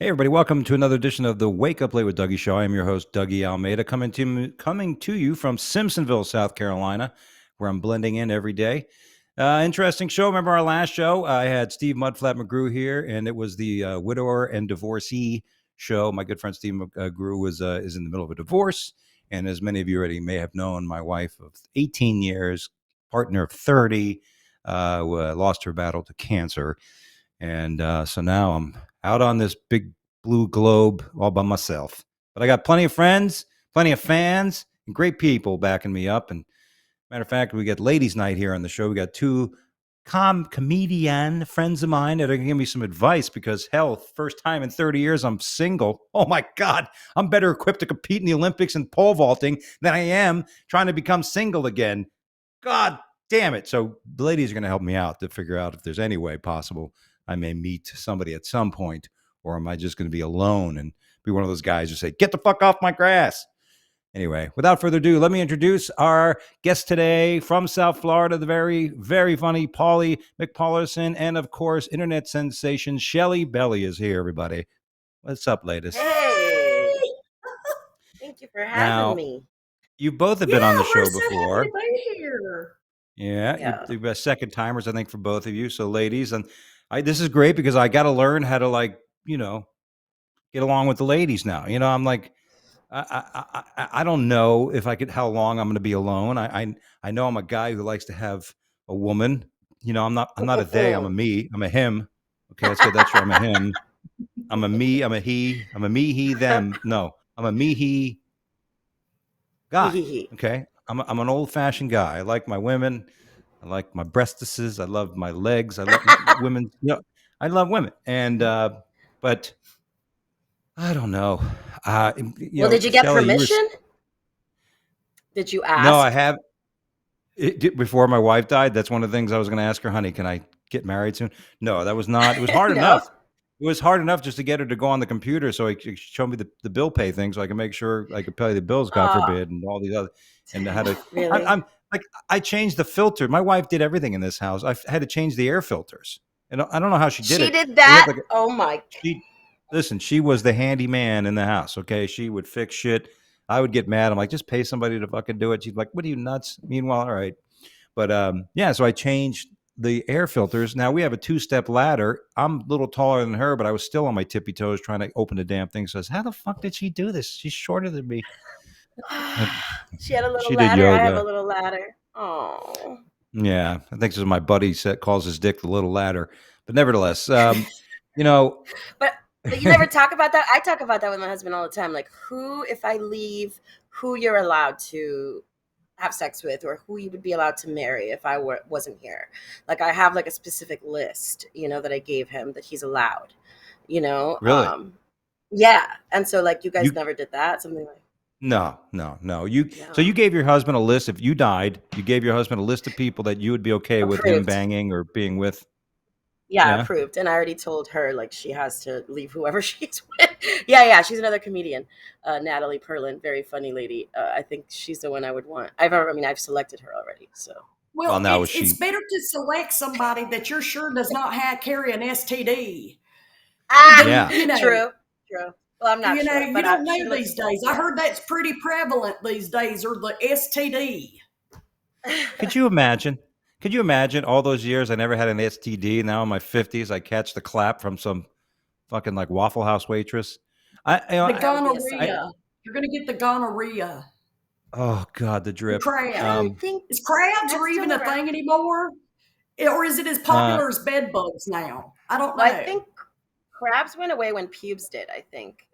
Hey, everybody, welcome to another edition of the Wake Up Late with Dougie show. I am your host, Dougie Almeida, coming to you from Simpsonville, South Carolina, where I'm blending in every day. Interesting show. Remember our last show? I had Steve Mudflat McGrew here, and it was the widower and divorcee show. My good friend Steve McGrew is in the middle of a divorce, and as many of you already may have known, my wife of 18 years, partner of 30, lost her battle to cancer. And so now I'm out on this big blue globe all by myself. But I got plenty of friends, plenty of fans, and great people backing me up. And matter of fact, we got ladies' night here on the show. We got two comedian friends of mine that are going to give me some advice because, hell, first time in 30 years I'm single. Oh my God, I'm better equipped to compete in the Olympics and pole vaulting than I am trying to become single again. God damn it. So the ladies are going to help me out to figure out if there's any way possible I may meet somebody at some point, or am I just going to be alone and be one of those guys who say, get the fuck off my grass? Anyway, without further ado, let me introduce our guest today from South Florida, the very, very funny Pauley McPaulerson, and of course, internet sensation Shelly Belly is here, everybody. What's up, ladies? Hey! Thank you for having me. You both have been on the show we're so before. happy to be here. Yeah. You're second timers, I think, for both of you. So, ladies, and this is great because I got to learn how to get along with the ladies now. I'm like, I don't know if I could how long I'm going to be alone. I know I'm a guy who likes to have a woman. I'm not a they. I'm a me. I'm a him. Okay, let's get that straight. I'm a him. I'm a me. I'm a he. I'm a me, he, them. No, I'm a me, he guy. Okay, I'm an old fashioned guy. I like my women. I like my breastises. I love my legs. I love women. I love women. And but I don't know. Did you get Shelly, permission? Did you ask? No, I have. Before my wife died, that's one of the things I was going to ask her, honey, can I get married soon? No, that was not. It was hard enough. It was hard enough just to get her to go on the computer so she show me the bill pay thing so I can make sure I could pay the bills, God forbid, and all these other, and how to. Really? I'm like, I changed the filter. My wife did everything in this house. I had to change the air filters, and I don't know how she did it. She did that? Oh my! Listen, she was the handyman in the house. Okay, she would fix shit. I would get mad. I'm like, just pay somebody to fucking do it. She's like, what are you, nuts? Meanwhile, all right. But so I changed the air filters. Now we have a 2-step ladder. I'm a little taller than her, but I was still on my tippy toes trying to open the damn thing. So how the fuck did she do this? She's shorter than me. She had a little ladder. I have a little ladder. Oh. Yeah, I think this is my buddy calls his dick the little ladder. But nevertheless, But you never talk about that. I talk about that with my husband all the time. Like, if I leave, who you're allowed to have sex with, or who you would be allowed to marry if I wasn't here. Like, I have like a specific list, that I gave him that he's allowed. Really? Yeah. And so, like, you guys never did that. Something like. No. So you gave your husband a list. If you died, you gave your husband a list of people that you would be okay with him banging or being with. Yeah, approved. And I already told her, like, she has to leave whoever she's with. Yeah. She's another comedian, Natalie Perlin, very funny lady. I think she's the one I would want. I've selected her already. So. Well, now it's better to select somebody that you're sure does not carry an STD. True. Well, I'm not sure. You don't know these days. I heard that's pretty prevalent these days, or the STD. Could you imagine? Could you imagine all those years I never had an STD? Now in my 50s, I catch the clap from some fucking like Waffle House waitress. The gonorrhea. You're going to get the gonorrhea. Oh God, the drip. Is crabs or even a thing anymore? Or is it as popular as bed bugs now? I don't know. I think crabs went away when pubes did. I think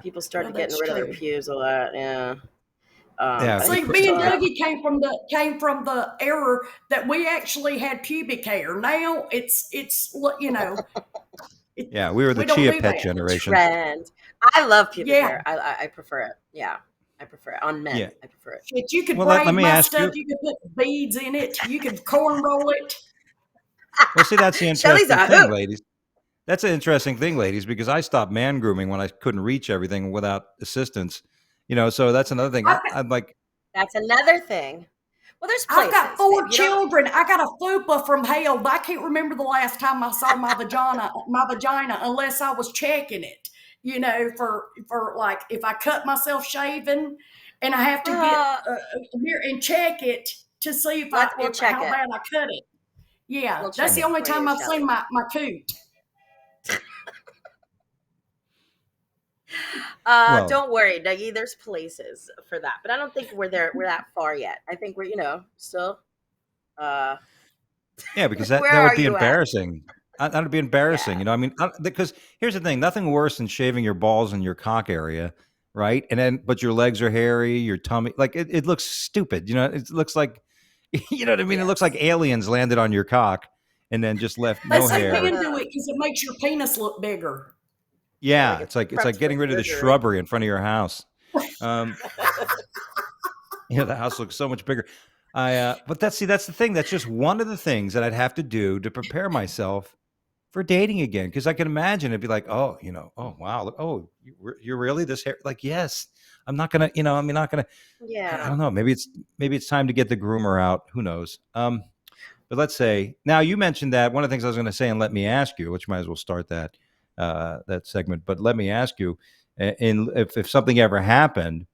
people started getting rid of their pubes a lot. Yeah. See, me and Dougie came from the era that we actually had pubic hair. Now it's yeah, we were the chia pet generation. Trend. I love pubic hair. I prefer it. Yeah, I prefer it on men. Yeah. I prefer it. Shit, you could braid my stuff. You could put beads in it. You could cornroll it. Well, see, that's the interesting thing, ladies. That's an interesting thing, ladies, because I stopped man grooming when I couldn't reach everything without assistance. So that's another thing. I'm like, that's another thing. Well, there's I've places. got 4 You don't. children. I got a fupa from hell. I can't remember the last time I saw my vagina, unless I was checking it. You know, for like if I cut myself shaving, and I have to get here and check it to see if We'll check how it. bad I cut it. Yeah, We'll that's check the it only for time you, I've Shelly. seen my coot. Well- Don't worry, Dougie. There's places for that, but I don't think we're that far yet. I think we're still. Yeah, because Where that would are be you at? embarrassing. That would be embarrassing. Yeah. You know, I mean, because here's the thing: nothing worse than shaving your balls in your cock area, right? And then, but your legs are hairy, your tummy, like it looks stupid. You know, it looks like, you know what I mean? It looks like Yes. aliens landed on your cock and then just left They no say hair. men do it because it makes your penis look bigger. Yeah, like it's like prepped getting for rid of the surgery. shrubbery in front of your house. Yeah, the house looks so much bigger. But that's the thing. That's just one of the things that I'd have to do to prepare myself for dating again. Because I can imagine it'd be like, oh, oh wow, look, oh, you're really this hair? Like, yes, I'm not gonna, I'm not gonna. I Yeah. don't know. Maybe it's time to get the groomer out. Who knows? But let's say now you mentioned that one of the things I was going to say, and let me ask you, which might as well start that segment. But let me ask you, if something ever happened.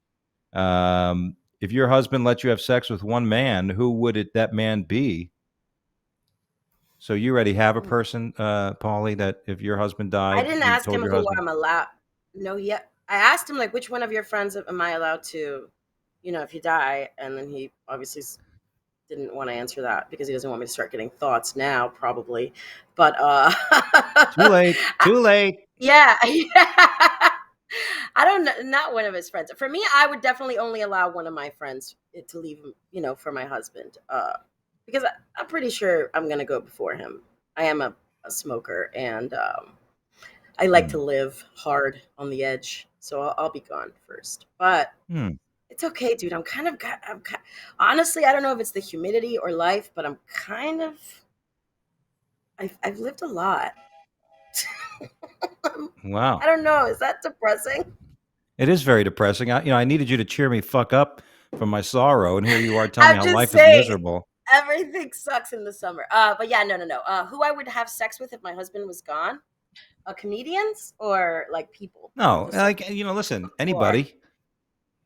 If your husband let you have sex with one man, who would that man be? So you already have a person, Pauley, that if your husband died, I didn't you ask told him your who husband. I'm allowed. No, yet I asked him like, which one of your friends am I allowed to, if you die, and then he obviously didn't want to answer that because he doesn't want me to start getting thoughts now, probably. But Too late. Too late. Yeah. I don't know, not one of his friends. For me, I would definitely only allow one of my friends to leave him, for my husband. Because I'm pretty sure I'm gonna go before him. I am a smoker, and I like to live hard on the edge, so I'll be gone first. But it's okay, dude. Honestly, I don't know if it's the humidity or life, but I'm kind of. I've lived a lot. Wow. I don't know. Is that depressing? It is very depressing. I needed you to cheer me fuck up from my sorrow, and here you are telling me I'm how just life is saying, miserable. everything sucks in the summer. But yeah, no. Who I would have sex with if my husband was gone? Comedians or like people? No, Just like listen, explore. anybody,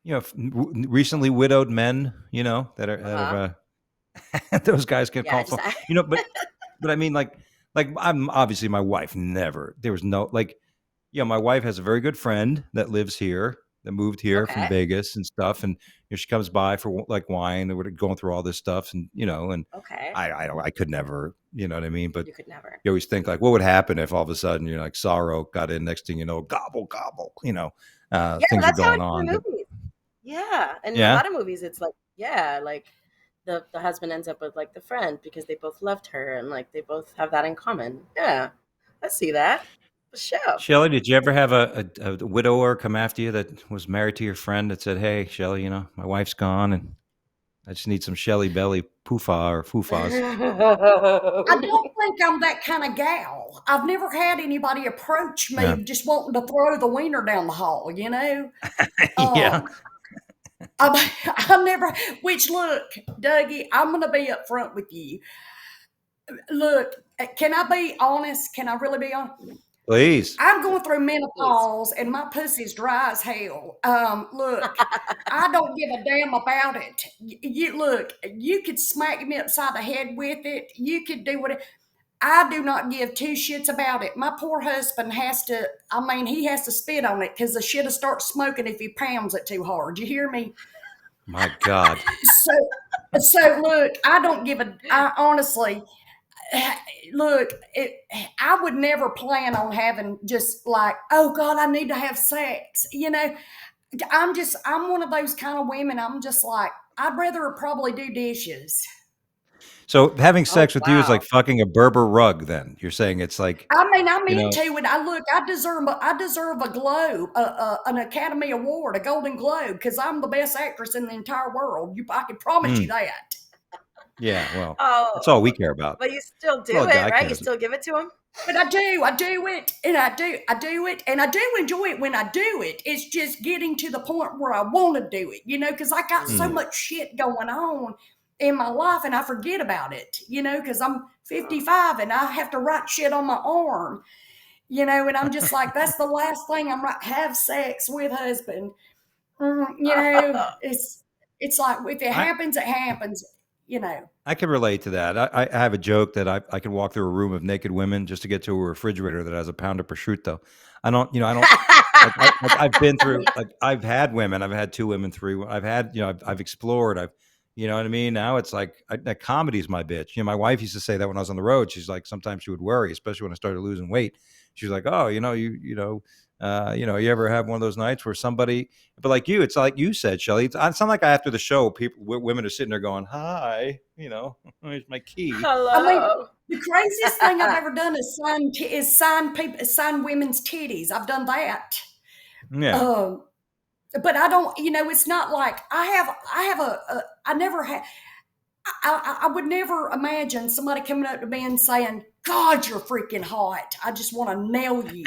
recently widowed men, that are those guys can Yeah, call phone, but I mean, like I'm obviously my wife never. There was no my wife has a very good friend that lives here, that moved here from Okay. Vegas and stuff, and she comes by for like wine, and we're going through all this stuff, and and Okay. I could never, you know what I mean? But You could never. you always think like, what would happen if all of a sudden like sorrow got in, next thing you know, gobble gobble, Yeah, things are that's how going it is in on. But movies. Yeah, and in a yeah, lot of movies, it's like like the husband ends up with like the friend because they both loved her and like they both have that in common. Yeah, I see that for sure. Shelly, did you ever have a widower come after you that was married to your friend that said, "Hey, Shelly, my wife's gone and I just need some Shelly belly poofa or foofas"? I don't think I'm that kind of gal. I've never had anybody approach me Yeah. just wanting to throw the wiener down the hall, Yeah. I never, which look, Dougie, I'm going to be upfront with you. Look, can I be honest? Can I really be honest? Please. I'm going through menopause and my pussy's dry as hell. Look, I don't give a damn about it. Look, you could smack me upside the head with it. You could do whatever. I do not give two shits about it. My poor husband he has to spit on it because the shit'll start smoking if he pounds it too hard. You hear me? My God. So look, I honestly, look, I would never plan on having just like, oh God, I need to have sex. I'm one of those kind of women. I'm just like, I'd rather probably do dishes. So having sex Oh with you is wow. like fucking a Berber rug. Then you're saying it's like, I'm into it. I deserve a globe, an Academy Award, a Golden Globe, because I'm the best actress in the entire world. I can promise you that. Yeah, well, that's Oh, all we care about. but you still That's all do a guy it, right? You cares about. still give it to him. But I do it, and I do it, and I do enjoy it when I do it. It's just getting to the point where I want to do it, because I got so much shit going on. in my life and I forget about it, because I'm 55 and I have to write shit on my arm, and I'm just like, that's the last thing I'm right, have sex with husband. It's like, if it I happens, it happens, I can relate to that. I have a joke that I can walk through a room of naked women just to get to a refrigerator that has a pound of prosciutto. I don't like I've been through, like, I've had women, I've had 2 women, 3, I've had, I've explored, you know what I mean? Now it's like, that comedy's my bitch. My wife used to say that when I was on the road. She's like, sometimes she would worry, especially when I started losing weight. She was like, oh, you ever have one of those nights where somebody, but like you, it's like you said, Shelly, it's not like after the show, women are sitting there going, hi, here's my key. I mean, Hello. the craziest thing I've ever done is sign women's titties. I've done that. Yeah. But I don't, it's not like I never had, I would never imagine somebody coming up to me and saying, God, you're freaking hot. I just want to nail you.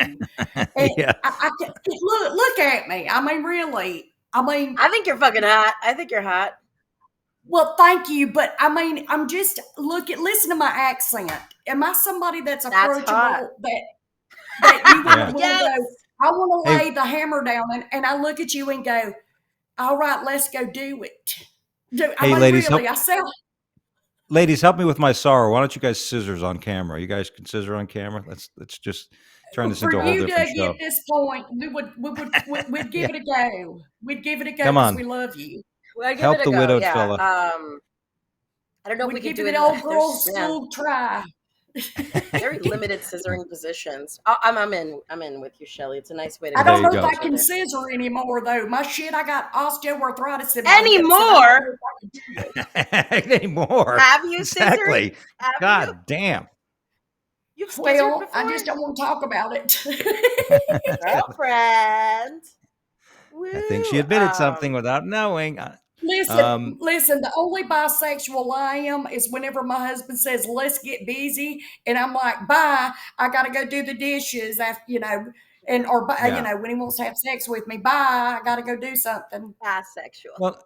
And Yeah. look at me. I mean, really. I think you're fucking hot. I think you're hot. Well, thank you. But I mean, I'm just listen to my accent. Am I somebody that's approachable hot. that you want to Yes. go, I want to Hey. lay the hammer down and I look at you and go, all right, let's go do it. I Hey, mean, ladies, really, I sound. ladies, help me with my sorrow. Why don't you guys scissors on camera? You guys can scissor on camera. Let's just turn this For into a whole you, different Dougie, show. at this point, we'd give Yeah. it a go. We'd give it a go Come because on. we love you. We'll give Help it a the go. widowed Yeah. fella. I don't know if We'd we could give do it it. an old girl There's school try. very limited scissoring positions. I'm in with you, Shelly. It's a nice way to I There don't get you know to if know go. I each can other. scissor anymore though. My shit, I got osteoarthritis in my hips. Anymore? Anymore. Have you scissored? Exactly. Have you? God damn. You've scissored Well, I before? just don't want to talk about it. Girlfriend. I think she Woo. admitted something without knowing. Listen, the only bisexual I am is whenever my husband says, let's get busy. And I'm like, bye, I got to go do the dishes after, Yeah. when he wants to have sex with me, bye, I got to go do something. Bisexual.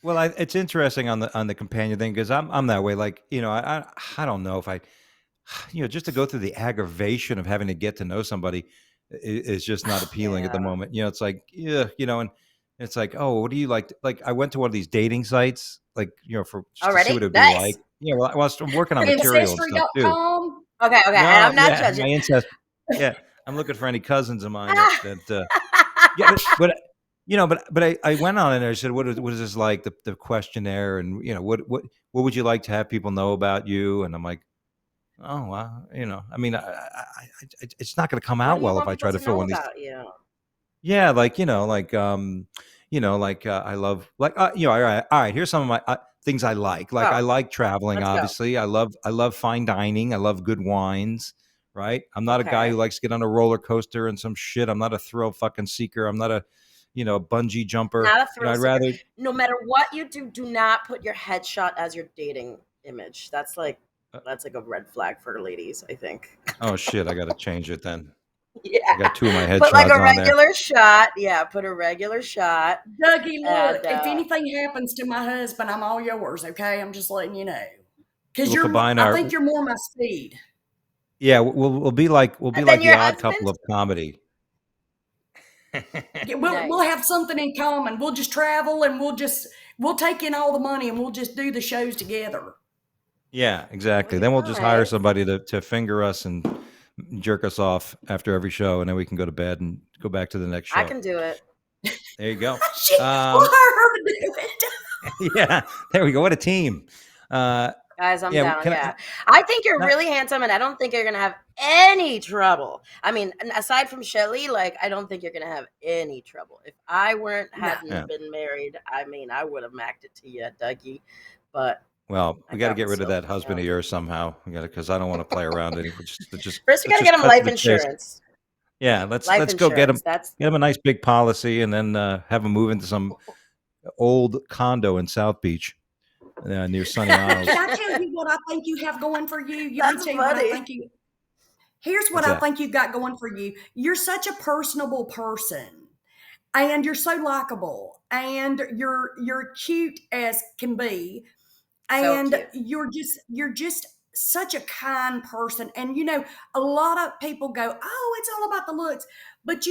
Well, it's interesting on the companion thing because I'm that way. Like, I don't know if I, just to go through the aggravation of having to get to know somebody is just not appealing at the Yeah. moment. It's like, yeah, and it's like, oh, what do you like? Like, I went to one of these dating sites, like, for just to see what Already? it'd be Nice. like. Yeah, well, I'm working on material and stuff too. Ancestry.com. Okay, and No, I'm not yeah, judging. my ancestors. Yeah, I'm looking for any cousins of mine that yeah, but I went on it and I said, what is this like, the questionnaire, and what would you like to have people know about you? And I'm like, oh, wow, I mean, it's not going to come What out do you well if want I people try to to fill know one of these. about you? Yeah, I love, like, all right, here's some of my things I like. Like, I Go. like traveling, Let's go. obviously. I love fine dining. I love good wines, right? I'm not a guy who Okay. likes to get on a roller coaster and some shit. I'm not a thrill fucking seeker. I'm not a, bungee jumper. Not a thrill I'd seeker. rather, No matter what you do, do not put your headshot as your dating image. That's like uh, a red flag for ladies, I think. oh shit, I got to change it then. Yeah. I got 2 of my Put like headshots a on there. regular shot. Yeah, put a regular shot. Dougie, And look, if anything happens to my husband, I'm all yours, okay? I'm just letting you know. Because We'll combine I our, think you're more my speed. yeah, we'll be like then the your odd husband? couple of comedy. We'll have something in common. We'll just travel and we'll take in all the money and we'll just do the shows together. Yeah, exactly. Well, Then we'll just hire nice. somebody to finger us and jerk us off after every show, and then we can go to bed and go back to the next show. I can do it. There you go. We'll hire her to do it. Yeah, there we go. What a team. Guys, I'm Yeah, down. can Yeah. I think you're not- really handsome, and I don't think you're going to have any trouble. I mean, aside from Shelly, like, I don't think you're going to have any trouble. If I hadn't Yeah. been married, I mean, I would have macked it to you, Dougie. But Well, we got to get rid of myself, that husband of yours somehow. We got to, because I don't want to play around anymore. Just first, we got let's to get just him cut to life the chase. insurance. Yeah, let's Life go get him insurance. get him a nice big policy, and then have him move into some old condo in South Beach near Sunny Isles. Can I tell you what I think you have going for you? That's funny. Here's what I think you've got going for you. You're such a personable person, and you're so likable, and you're cute as can be. So and cute. you're just such a kind person. And a lot of people go, oh, it's all about the looks. But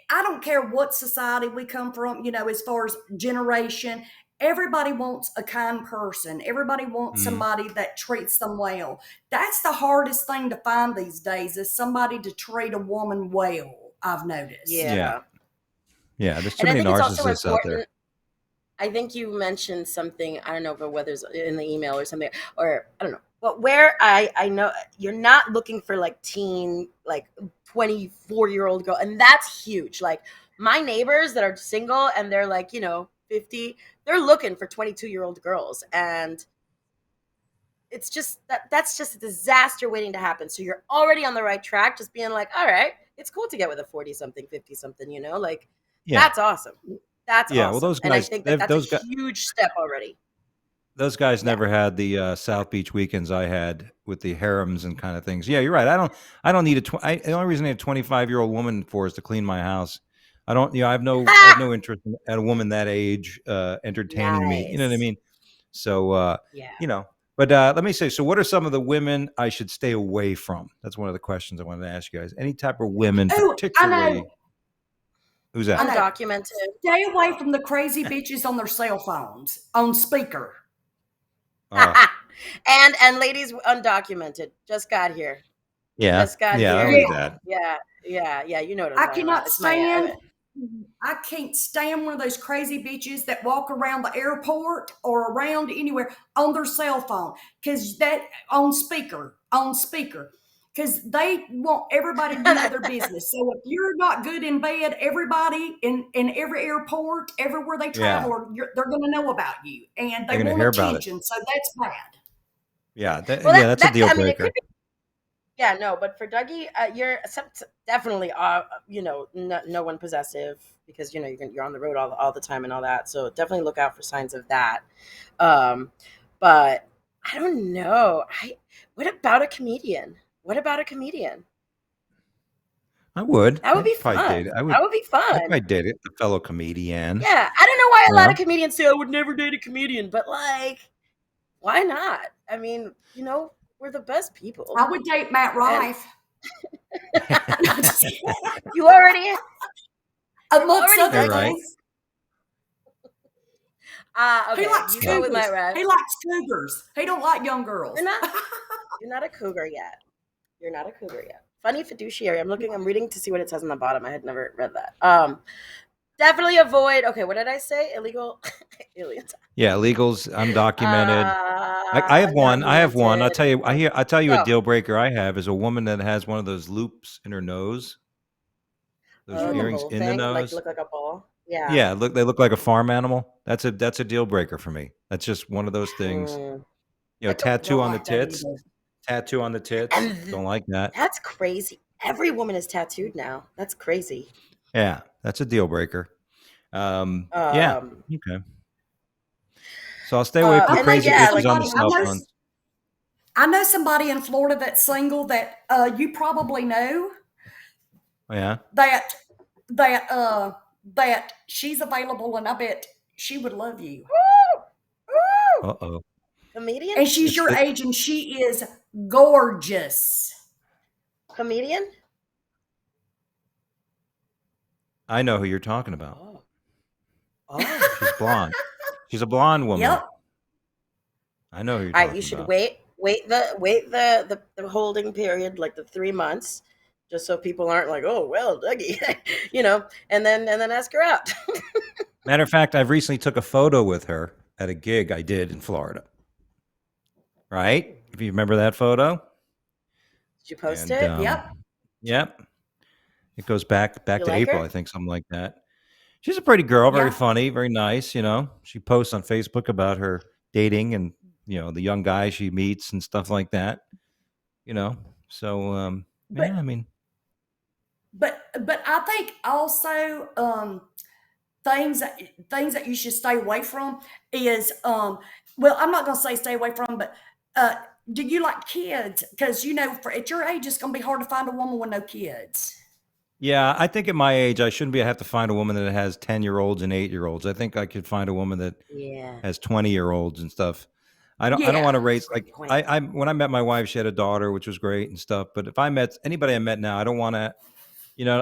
I don't care what society we come from, as far as generation. Everybody wants a kind person. Everybody wants Mhm. somebody that treats them well. That's the hardest thing to find these days, is somebody to treat a woman well, I've noticed. Yeah. Yeah. Yeah. There's too And I many think it's also narcissists out there. important. I think you mentioned something. I don't know if it whether it's in the email or something, or I don't know. But where I know you're not looking for like teen, like 24-year-old girl, and that's huge. Like my neighbors that are single and they're like 50, they're looking for 22-year-old girls, and it's just that's just a disaster waiting to happen. So you're already on the right track, just being like, all right, it's cool to get with a 40 something, 50 something, like Yeah. that's awesome. That's Yeah. Well, awesome. those And I guys, think that they've, that's a those guys, huge step already. those guys Yeah. never had the South Beach weekends I had with the harems and kind of things. Yeah, you're right. I don't need the only reason I need a 25-year-old woman for is to clean my house. I don't, I have no interest in a woman that age entertaining me. You know what I Nice. mean? So, Yeah. you know, but let me say, so what are some of the women I should stay away from? That's one of the questions I wanted to ask you guys. Any type of women, Oh, I particularly, know. who's I that? know. Undocumented. Stay away from the crazy bitches on their cell phones on speaker. Uh, and ladies undocumented. Just got here. yeah, Just got yeah, I don't here. need Yeah. that. Yeah. You know what I'm I talking about. cannot It's my stand. I can't stand one of those crazy bitches that walk around the airport or around anywhere on their cell phone, because that on speaker, because they want everybody to know their business. So if you're not good in bed, everybody in every airport, everywhere they Yeah, travel, they're going to know about you, and they they're gonna want hear about it. attention. So that's bad. Yeah, well, yeah, that's a deal I mean, it could breaker. be. Yeah, no, but for Dougie, you're definitely, no one possessive because you're on the road all the time and all that. So definitely look out for signs of that. Um, but I don't know. What about a comedian? What about a comedian? I would. That would I'd be probably fun. date it. That would be I'd fun. probably date it. A fellow comedian. Yeah, I don't know why You a lot of know. comedians say I would never date a comedian, but like, why not? I mean, we're the best people, I would date Matt and Rife. you already you've Amongst already other You're done right. things. Okay, He likes you Yeah. go with cougars. Matt Rife. He likes cougars. He don't like young girls. You're not you're not a cougar yet. You're not a cougar yet. Funny fiduciary. I'm reading to see what it says on the bottom. I had never read that. Definitely avoid. Okay, what did I say? Illegal aliens. Yeah, illegals, undocumented. I have one. I have one. Undocumented. I'll tell you a Go. deal breaker I have is a woman that has one of those loops in her nose, those Oh, the Mm. earrings bull in the thing, like nose. look like a bull. Yeah. Yeah, they look like a farm animal. That's a deal breaker for me. That's just one of those things. Mm. I don't Tattoo on the like that tits. either. Tattoo on the tits. And Don't like that. that's crazy. Every woman is tattooed now. That's crazy. Yeah, that's a deal breaker. Yeah. Um. Okay. So I'll stay away from I And then know crazy yeah, bitches like on the somebody. cell phones. I know somebody in Florida that's single that you probably know Oh, yeah. that that uh that she's available, and I bet she would love you. woo, woo. Uh-oh. Comedian, And she's It's your it, age, and she is gorgeous. comedian. I know who you're talking about. Oh, oh. She's blonde. She's a blonde woman. Yep. I know who you're All right, you talking should about. wait the holding period, like the 3 months, just so people aren't like, oh well, Dougie, and then ask her out. Matter of fact, I've recently took a photo with her at a gig I did in Florida. Right? If you remember that photo. Did you post And it? Yep. yep. It goes back You to like April, her? I think, something like that. She's a pretty girl, very Yeah. funny, very nice, She posts on Facebook about her dating and, the young guy she meets and stuff like that, So But yeah, I mean, but I think also things that you should stay away from is well, I'm not going to say stay away from, but uh do you like kids? Because for at your age it's going to be hard to find a woman with no kids. Yeah, I think at my age, I shouldn't be. I have to find a woman that has 10-year-olds and 8-year-olds. I think I could find a woman that Yeah. has 20-year-olds and stuff. I don't Yeah. want to raise Great like point. I when I met my wife, she had a daughter, which was great and stuff. But if I met anybody I met now, I don't want to.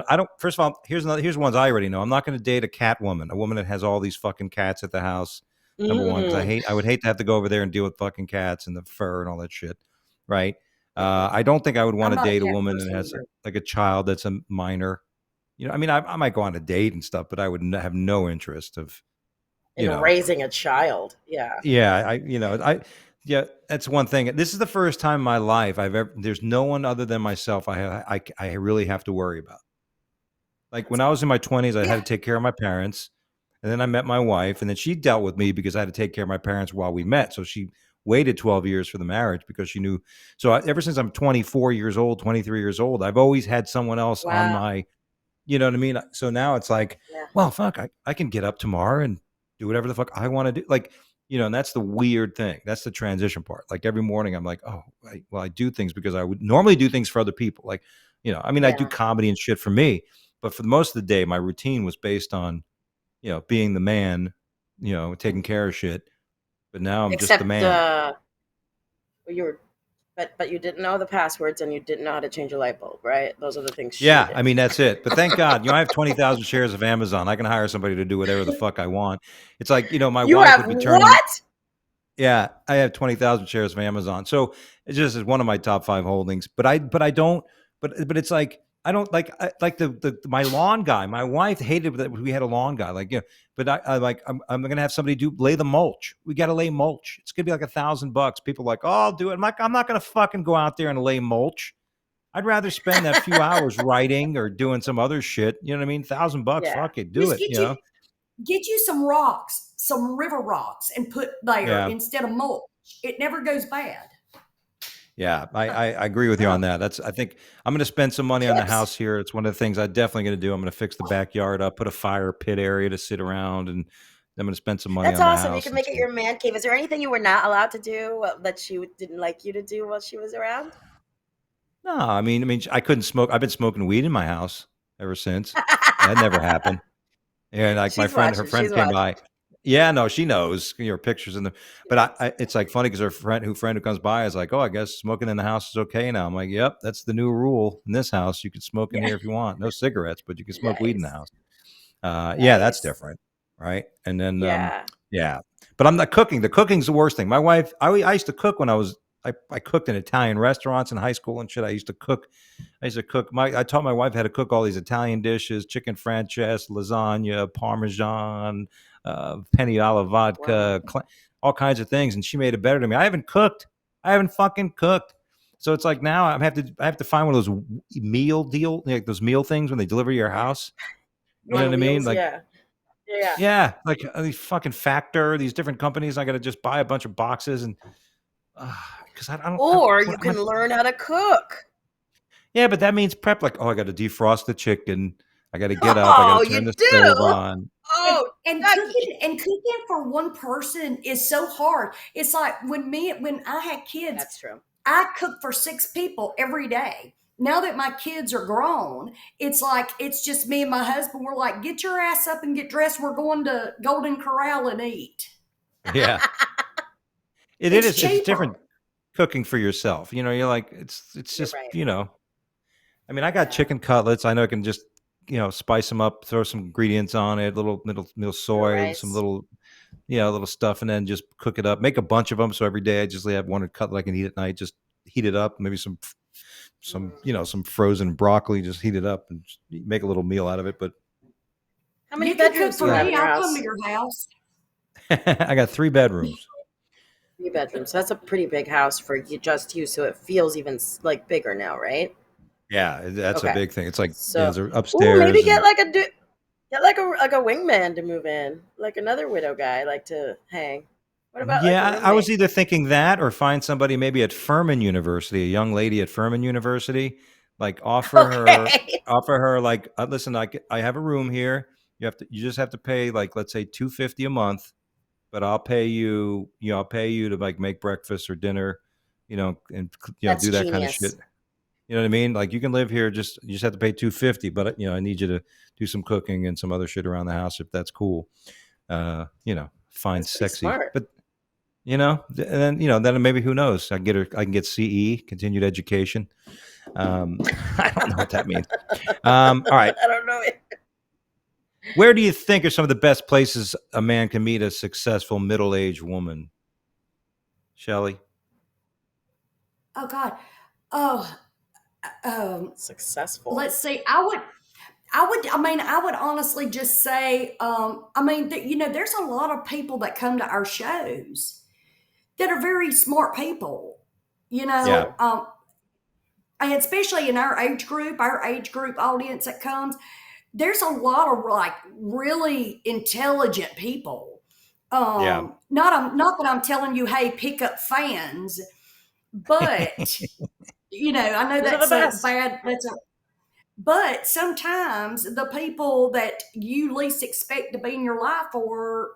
I don't. First of all, here's ones I already know. I'm not going to date a cat woman, a woman that has all these fucking cats at the house. Number one, because Mm. I would hate to have to go over there and deal with fucking cats and the fur and all that shit, right? I don't think I would want I'm to not a date a cat woman that person has either. like a child that's a minor. I mean, I might go on a date and stuff, but I would have no interest of, In you know, raising a child. Yeah. yeah, yeah, that's one thing. This is the first time in my life there's no one other than myself I really have to worry about. Like when I was in my 20s, I had Yeah. to take care of my parents. And then I met my wife, and then she dealt with me because I had to take care of my parents while we met. So she waited 12 years for the marriage because she knew. So ever since I'm 24 years old, 23 years old, I've always had someone else on Wow. my, you know what I mean? So now it's like, Yeah. well, fuck, I can get up tomorrow and do whatever the fuck I want to do. Like, and that's the weird thing. That's the transition part. Like every morning I'm like, oh, I do things because I would normally do things for other people. Like, I mean, I do Yeah. comedy and shit for me, but for the most of the day, my routine was based on, being the man, taking care of shit. But now I'm just the Except man. you were but you didn't know the passwords and you didn't know how to change a light bulb, right? Those are the things she Yeah, I did. mean that's it. But thank God, I have 20,000 shares of Amazon. I can hire somebody to do whatever the fuck I want. It's like, my You wife have would be turning. what? Yeah, I have 20,000 shares of Amazon. So it's just one of my top 5 holdings, but I don't but it's like I don't like the my lawn guy. My wife hated that we had a lawn guy. Like, but I'm going to have somebody lay the mulch. We got to lay mulch. It's going to be like $1,000. People are like, "Oh, I'll do it." I'm not going to fucking go out there and lay mulch. I'd rather spend that few hours writing or doing some other shit. You know what I mean? $1,000, Yeah. fuck it, do Just it, get you some rocks, some river rocks, and put there Yeah. instead of mulch. It never goes bad. Yeah, I agree with you on No. that. I think I'm going to spend some money on the Tips. house here. It's one of the things I'm definitely going to do. I'm going to fix the backyard up, put a fire pit area to sit around, and I'm going to spend some money That's on the awesome. You house can and make it stuff. your man cave. Is there anything you were not allowed to do that she didn't like you to do while she was around? No, I mean, I couldn't smoke. I've been smoking weed in my house ever since. That never happened. And like my She's friend, her watching. friend She's came watching. by. Yeah, no, she knows your pictures in the. She But knows. it's like funny because her friend who comes by is like, "Oh, I guess smoking in the house is okay now." I'm like, "Yep, that's the new rule in this house. You can smoke in Yeah. here if you want. No cigarettes, but you can smoke weed in the Nice. house." Yeah, that's Nice. different, right? And then, Yeah. yeah, but I'm not cooking. The cooking's the worst thing. My wife, I used to cook when I cooked in Italian restaurants in high school and shit. I used to cook. I taught my wife how to cook all these Italian dishes: chicken francese, lasagna, parmesan, penny olive Wow. vodka, all kinds of things, and she made it better than me. I haven't cooked. I haven't fucking cooked. So it's like now I have to find one of those like those meal things when they deliver to your house. You know On what I mean? wheels. Like, Yeah. Yeah. yeah, like these fucking Factor, these different companies. I got to just buy a bunch of boxes and because I don't. Or you What am I? can learn how to cook. Yeah, but that means prep. Like, oh, I got to defrost the chicken. I got to get up. I got to Oh, turn you the stove do? on. And, Oh, and Dougie. cooking for one person is so hard. It's like when I had kids, That's true. I cook for 6 people every day. Now that my kids are grown, it's like it's just me and my husband. We're like, get your ass up and get dressed. We're going to Golden Corral and eat. Yeah, it It's is. It's cheaper. different cooking for yourself. You're like it's You're just right. I mean, I got Yeah. chicken cutlets. I know I can just spice them up, throw some ingredients on it, little Little soy, some rice. little stuff, and then just cook it up. Make a bunch of them. So every day I just have one cutlet I can eat at night. Just heat it up. Maybe Mm. some frozen broccoli. Just heat it up and just make a little meal out of it. But How many You can cook bedrooms do for you have yeah, in me. your I'll come to house? your house. I got 3 bedrooms. 3 bedrooms. So that's a pretty big house for just you. So it feels even like bigger now, right? Yeah, that's a Okay. big thing. It's like So, they're maybe upstairs and get like a wingman to move in, like another widow guy, like to hang. What about like a yeah, I was roommate? either thinking that or find somebody maybe at Furman University, a young lady at Furman University, like Okay. offer her like, listen, I have a room here. You just have to pay like, let's say 250 a month, but I'll pay you to like make breakfast or dinner, and That's do that kind of shit. genius. You know what I mean? Like you can live here, you just have to pay $250, but I need you to do some cooking and some other shit around the house if that's cool. Find That's pretty sexy, smart. but and then maybe who knows? I can get CE, continued education. I don't know what that means. All right. I don't know. Where do you think are some of the best places a man can meet a successful middle-aged woman? Shelly? Oh God. Oh, Successful. let's see. I would honestly just say, there's a lot of people that come to our shows that are very smart people, Yeah. And especially in our age group audience that comes, there's a lot of like really intelligent people. Yeah. Not that I'm telling you, hey, pick up fans, but I know Those are the that's a best. bad, but sometimes the people that you least expect to be in your life are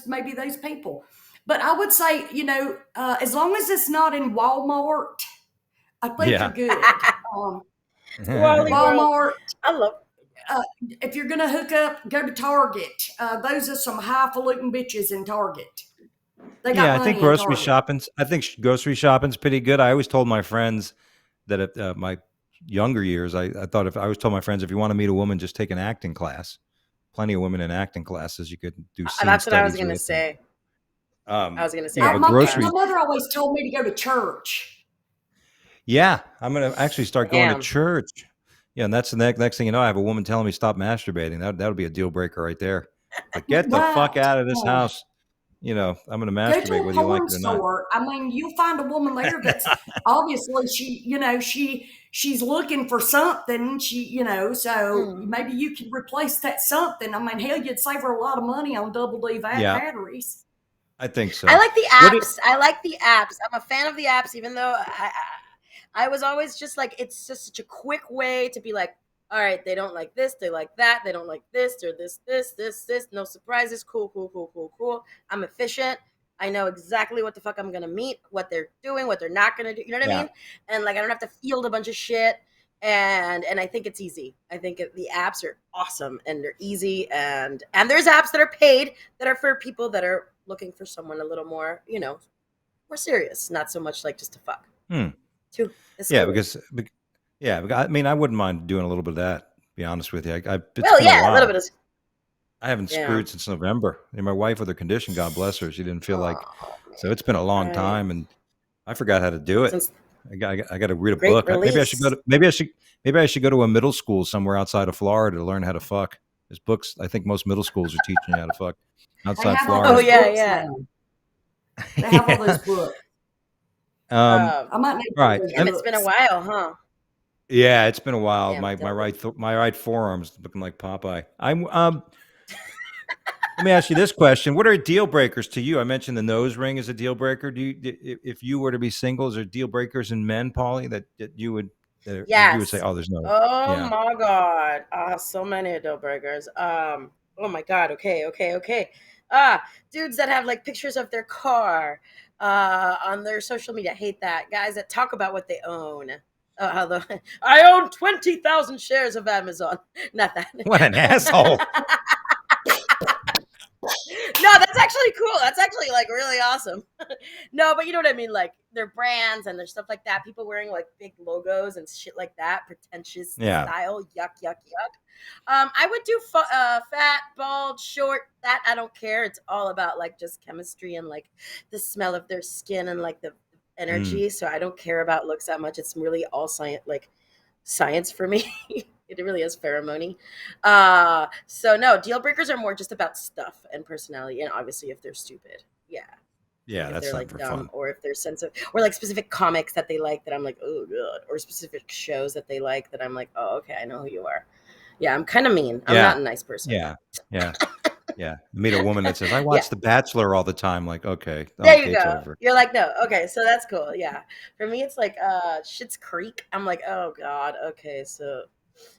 maybe those people. But I would say, as long as it's not in Walmart, I think Yeah. you're good. Wally World. Walmart. I love. If you're gonna hook up, go to Target. Those are some highfalutin bitches in Target. They got Yeah, money in Target. I think grocery shopping's pretty good. I always told my friends that at my younger years, I thought I always told my friends, if you want to meet a woman, just take an acting class. Plenty of women in acting classes you could do scene That's what I was studies gonna with. say. I was gonna say. But My groceries. mother always told me to go to church. Yeah, I'm gonna actually start going to Damn. church. Yeah, and that's the next thing you know, I have a woman telling me stop masturbating. That'll be a deal breaker right there. Like, get the fuck Right. out of this house. I'm gonna Go to masturbate a whether you like porn it or not. store. You'll find a woman there that's obviously she's looking for something. So maybe you could replace that something. Hell, you'd save her a lot of money on double D Yeah. batteries. I think so. I like the apps. I'm a fan of the apps, even though I was always just like, it's just such a quick way to be like, all right, they don't like this, they like that, they don't like this, or this, no surprises, cool. I'm efficient. I know exactly what the fuck I'm gonna meet, what they're doing, what they're not gonna do. You know what I mean? And like, I don't have to field a bunch of shit. And I think it's easy. I think the apps are awesome and they're easy. And there's apps that are paid that are for people that are looking for someone a little more, more serious, not so much like just to fuck. Yeah, because I wouldn't mind doing a little bit of that. To be honest with you, it's a been a while. little bit of. I haven't screwed since November. My wife, with her condition, God bless her, she didn't feel like. So it's been a long time, and I forgot how to do it. I got to read a book. Maybe I should go to maybe I should go to a middle school somewhere outside of Florida to learn how to fuck. There's books. I think most middle schools are teaching you how to fuck outside Florida. Oh yeah. They have all those books. I might need to right. It's been a while, huh? Yeah, it's been a while. Damn, My right forearm's looking like Popeye. Let me ask you this question: what are deal breakers to you? I mentioned the nose ring is a deal breaker. If you were to be single, is there deal breakers in men, Pauley, that you would you would say, oh, there's no. Oh my God, so many deal breakers. Oh my God. Okay. Dudes that have like pictures of their car on their social media. I hate that. Guys that talk about what they own. I own 20,000 shares of Amazon. Not that. What an asshole. No, that's actually cool. That's actually like really awesome. No, but you know what I mean? Like their brands and their stuff like that. People wearing like big logos and shit like that. Pretentious style. Yuck. I would do fat, bald, short. That I don't care. It's all about like just chemistry and like the smell of their skin and like the energy. So I don't care about looks that much. It's really all science for me. It really is pheromone. So no, deal breakers are more just about stuff and personality, and obviously if they're stupid, yeah, if that's they're not like for dumb, fun. or if there's sense of, or like specific comics that they like that I'm like, oh god, or specific shows that they like that I'm like, oh okay, I know who you are. Yeah, I'm kind of mean. I'm not a nice person. Yeah. Meet a woman that says, I watch The Bachelor all the time. Like, okay, there you go. over. You're like, no, okay, so that's cool. Yeah, for me, it's like Schitt's Creek. I'm like, oh god, okay, so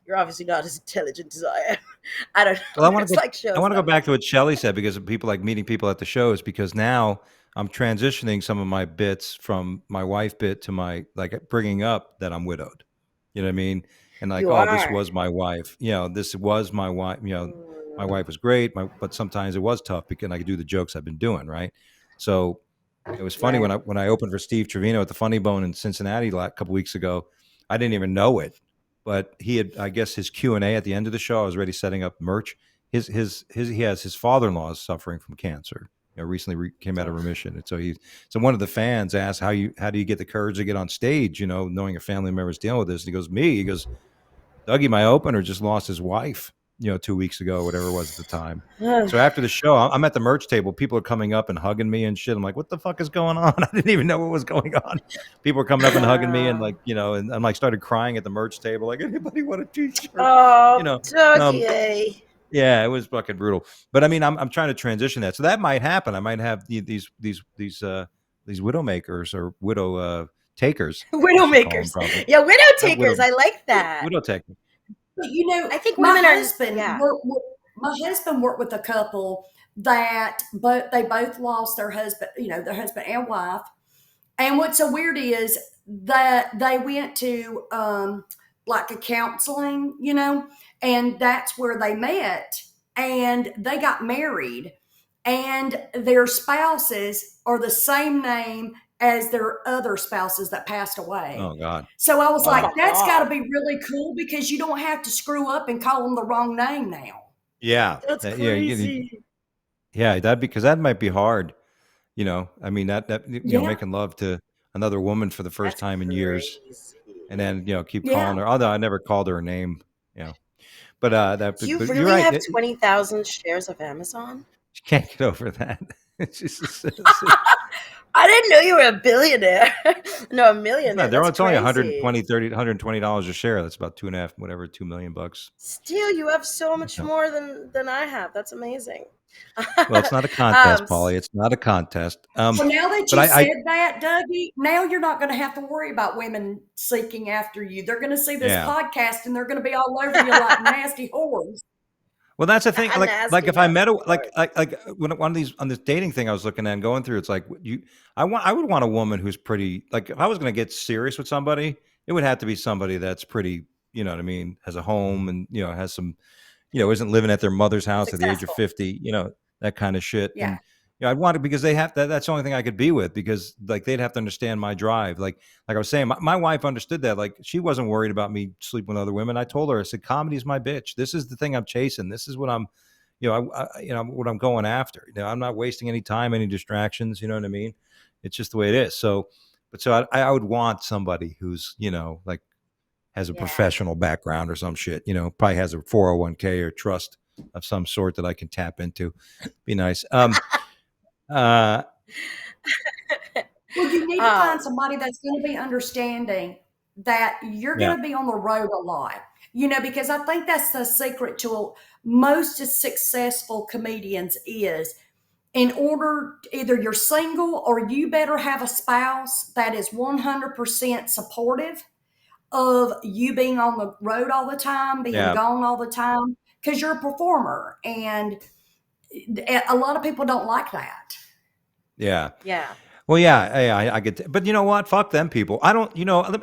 you're obviously not as intelligent as I am. I don't know. Well, I want to go go back to what Shelly said, because of people like meeting people at the shows, because now I'm transitioning some of my bits from my wife bit to my, like, bringing up that I'm widowed. You know what I mean? And like, You oh, this are. was my wife. This was my wife. My Mm, wife was great, but sometimes it was tough because I could do the jokes I've been doing, right? So it was funny right. when I opened for Steve Trevino at the Funny Bone in Cincinnati a couple weeks ago. I didn't even know it, but he had, I guess, his Q&A at the end of the show. I was already setting up merch. He has his father-in-law is suffering from cancer. Recently came out of Ugh. remission, and so one of the fans asked, how do you get the courage to get on stage? Knowing a family member is dealing with this. And he goes, me. He goes, Dougie, my opener, just lost his wife, 2 weeks ago, whatever it was at the time. Ugh. So after the show, I'm at the merch table. People are coming up and hugging me and shit. I'm like, what the fuck is going on? I didn't even know what was going on. People were coming up and hugging me and Wow. like, and I'm like started crying at the merch table. Like, anybody want a t-shirt? You Oh, know, um, Dougie. yeah, it was fucking brutal. But I mean, I'm trying to transition that. So that might happen. I might have these widow makers or widow takers, I Widow should call them makers. probably. Yeah, widow Widow takers. I like that. widow takers. But I think women are, yeah. my husband worked with a couple that, but they both lost their husband, their husband and wife. And what's so weird is that they went to like a counseling, and that's where they met, and they got married, and their spouses are the same name as their other spouses that passed away. Oh God. So I was Oh like, my Wow. that's got to God. be really cool because you don't have to screw up and call them the wrong name now. Yeah. That's Yeah. crazy. Yeah. Because that might be hard. I mean, that Yeah, making love to another woman for the first That's time in years, crazy. and then keep yeah. calling her. Although I never called her a name. You know, but Do you but you're really right. have 20,000 shares of Amazon? You can't get over that. It's just, I didn't know you were a billionaire. No, a millionaire. That's it's only crazy. $120 a share. That's about 2.5, whatever, $2 million. Still, you have so much Yeah. more than I have. That's amazing. Well, it's not a contest, um, Pauley. It's not a contest. So now that But you I said that, Dougie, now you're not going to have to worry about women seeking after you. They're going to see this yeah. podcast and they're going to be all over you like nasty whores. Well, that's the thing. Like nasty, if I met nasty a whores. like when one of these on this dating thing I was looking at and going through, it's like I would want a woman who's pretty. Like if I was going to get serious with somebody, it would have to be somebody that's pretty. You know what I mean? Has a home and has some. Isn't living at their mother's house at the age of Successful. 50. That kind of shit. Yeah. And I'd want it because they have that's the only thing I could be with because like they'd have to understand my drive. Like I was saying, my wife understood that. Like she wasn't worried about me sleeping with other women. I told her, I said, comedy's my bitch. This is the thing I'm chasing. This is what I'm, what I'm going after. I'm not wasting any time, any distractions. You know what I mean? It's just the way it is. So, I would want somebody who's, like has a Yeah. professional background or some shit, probably has a 401k or trust of some sort that I can tap into. Be nice. Well, you need to Um, find somebody that's going to be understanding that you're Yeah. going to be on the road a lot, because I think that's the secret to most successful comedians is in order either you're single or you better have a spouse that is 100% supportive of you being on the road all the time, being Yeah. gone all the time, because you're a performer. And a lot of people don't like that. Yeah. yeah. Well, yeah, I get, but you know what? Fuck them people. I don't,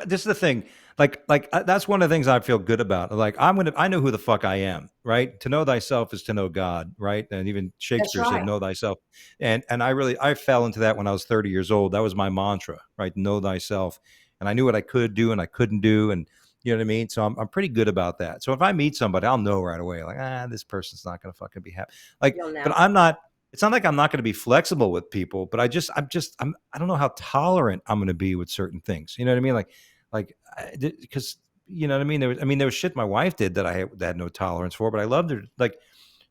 this is the thing. That's one of the things I feel good about. Like I know who the fuck I am, right? To know thyself is to know God, right? And even That's Shakespeare said, right. know thyself. And I fell into that when I was 30 years old. That was my mantra, right? Know thyself. And I knew what I could do and I couldn't do. And you know what I mean? So I'm pretty good about that. So if I meet somebody, I'll know right away, like, this person's not going to fucking be happy. Like, You'll but know. I'm not, it's not like I'm not going to be flexible with people, but I don't know how tolerant I'm going to be with certain things. You know what I mean? Because you know what I mean? There was shit my wife did that I had no tolerance for, but I loved her. Like,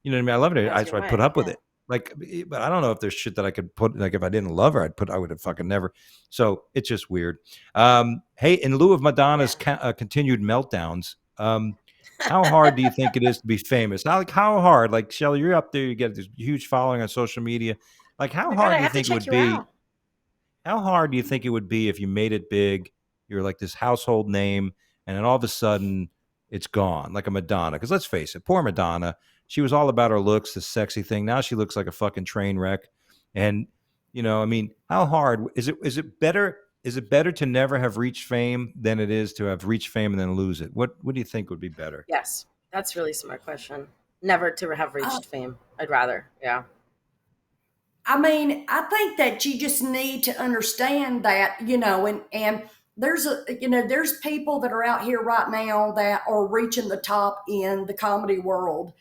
you know what I mean? I loved her. That's your So I put wife. up with Yeah. it. Like, but I don't know if there's shit that I could put, like if I didn't love her, I would have fucking never. So it's just weird. Hey, in lieu of Madonna's continued meltdowns, how hard do you think it is to be famous? How hard? Like Shelly, you're up there, you get this huge following on social media. Like, Oh how my God, hard I do you have to think it check would you be? out. How hard do you think it would be if you made it big? You're like this household name, and then all of a sudden it's gone, like a Madonna. Because let's face it, poor Madonna, she was all about her looks, the sexy thing. Now she looks like a fucking train wreck. And You know, I mean, how hard is it? Is it better? Is it better to never have reached fame than it is to have reached fame and then lose it? What do you think would be better? Yes, that's a really smart question. Never to have reached fame. I'd rather, yeah. I mean, I think that you just need to understand that, and there's people that are out here right now that are reaching the top in the comedy world,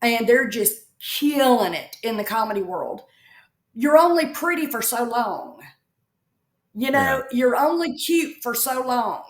and they're just killing it in the comedy world. You're only pretty for so long. Yeah. You're only cute for so long.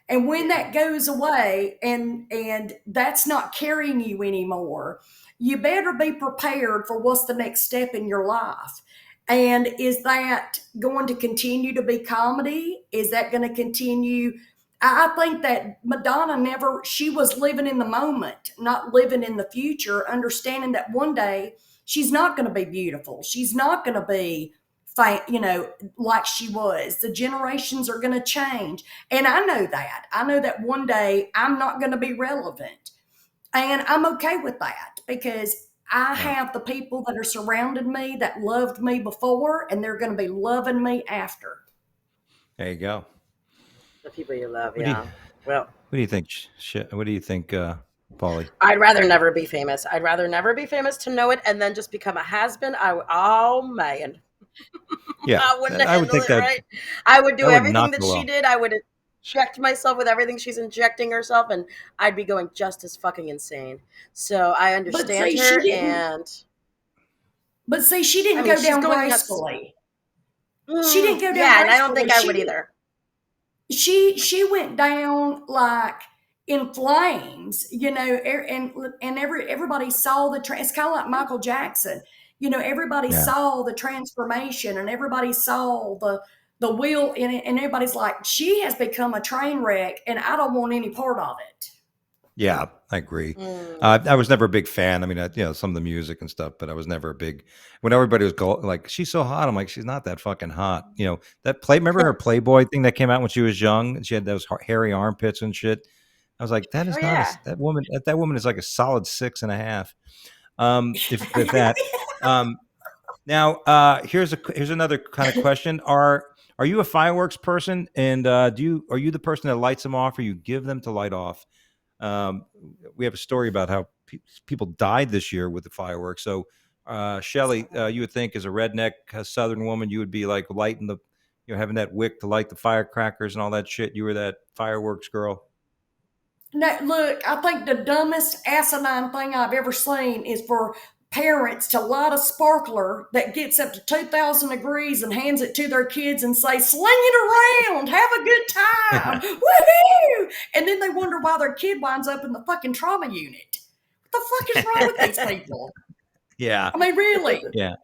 And when that goes away and that's not carrying you anymore, you better be prepared for what's the next step in your life. And is that going to continue to be comedy? Is that going to continue? I think that Madonna she was living in the moment, not living in the future, understanding that one day she's not going to be beautiful. She's not going to be like she was. The generations are going to change. And I know that. I know that one day I'm not going to be relevant. And I'm okay with that because I have the people that are surrounding me that loved me before, and they're going to be loving me after. There you go. The people you love, What do you yeah. Well, what do you think? What do you think, Pauley? I'd rather never be famous. I'd rather never be famous to know it and then just become a has-been. Oh man. Yeah, I wouldn't I would handle think it that right. I would do that would everything not that go she well. did. I would inject myself with everything she's injecting herself, and I'd be going just as fucking insane. So I But understand see, she her, didn't. and But see, she I didn't mean, go she's down going nuts. gracefully. She didn't go down Yeah, and I don't gracefully. think I would either. She went down like in flames, and everybody saw it's kind of like Michael Jackson. Everybody Yeah, saw the transformation, and everybody saw the wheel in it, and everybody's like, she has become a train wreck, and I don't want any part of it. yeah, I agree. Mm. I was never a big fan. I mean, some of the music and stuff, but I was never a big. When everybody was like, "She's so hot," I'm like, "She's not that fucking hot." That play. Remember her Playboy thing that came out when she was young? She had those hairy armpits and shit. I was like, that Oh is not yeah. that woman. That woman is like a solid 6.5. If that. Um, Now, here's another kind of question: Are you a fireworks person, and are you the person that lights them off, or you give them to light off? Um, we have a story about how people died this year with the fireworks. So, Shelly, you would think as a redneck Southern woman, you would be like lighting having that wick to light the firecrackers and all that shit. You were that fireworks girl. No, look, I think the dumbest asinine thing I've ever seen is for parents to light a sparkler that gets up to 2,000 degrees and hands it to their kids and say, sling it around, have a good time, woohoo! And then they wonder why their kid winds up in the fucking trauma unit. What the fuck is wrong with these people? Yeah, I mean, really? yeah,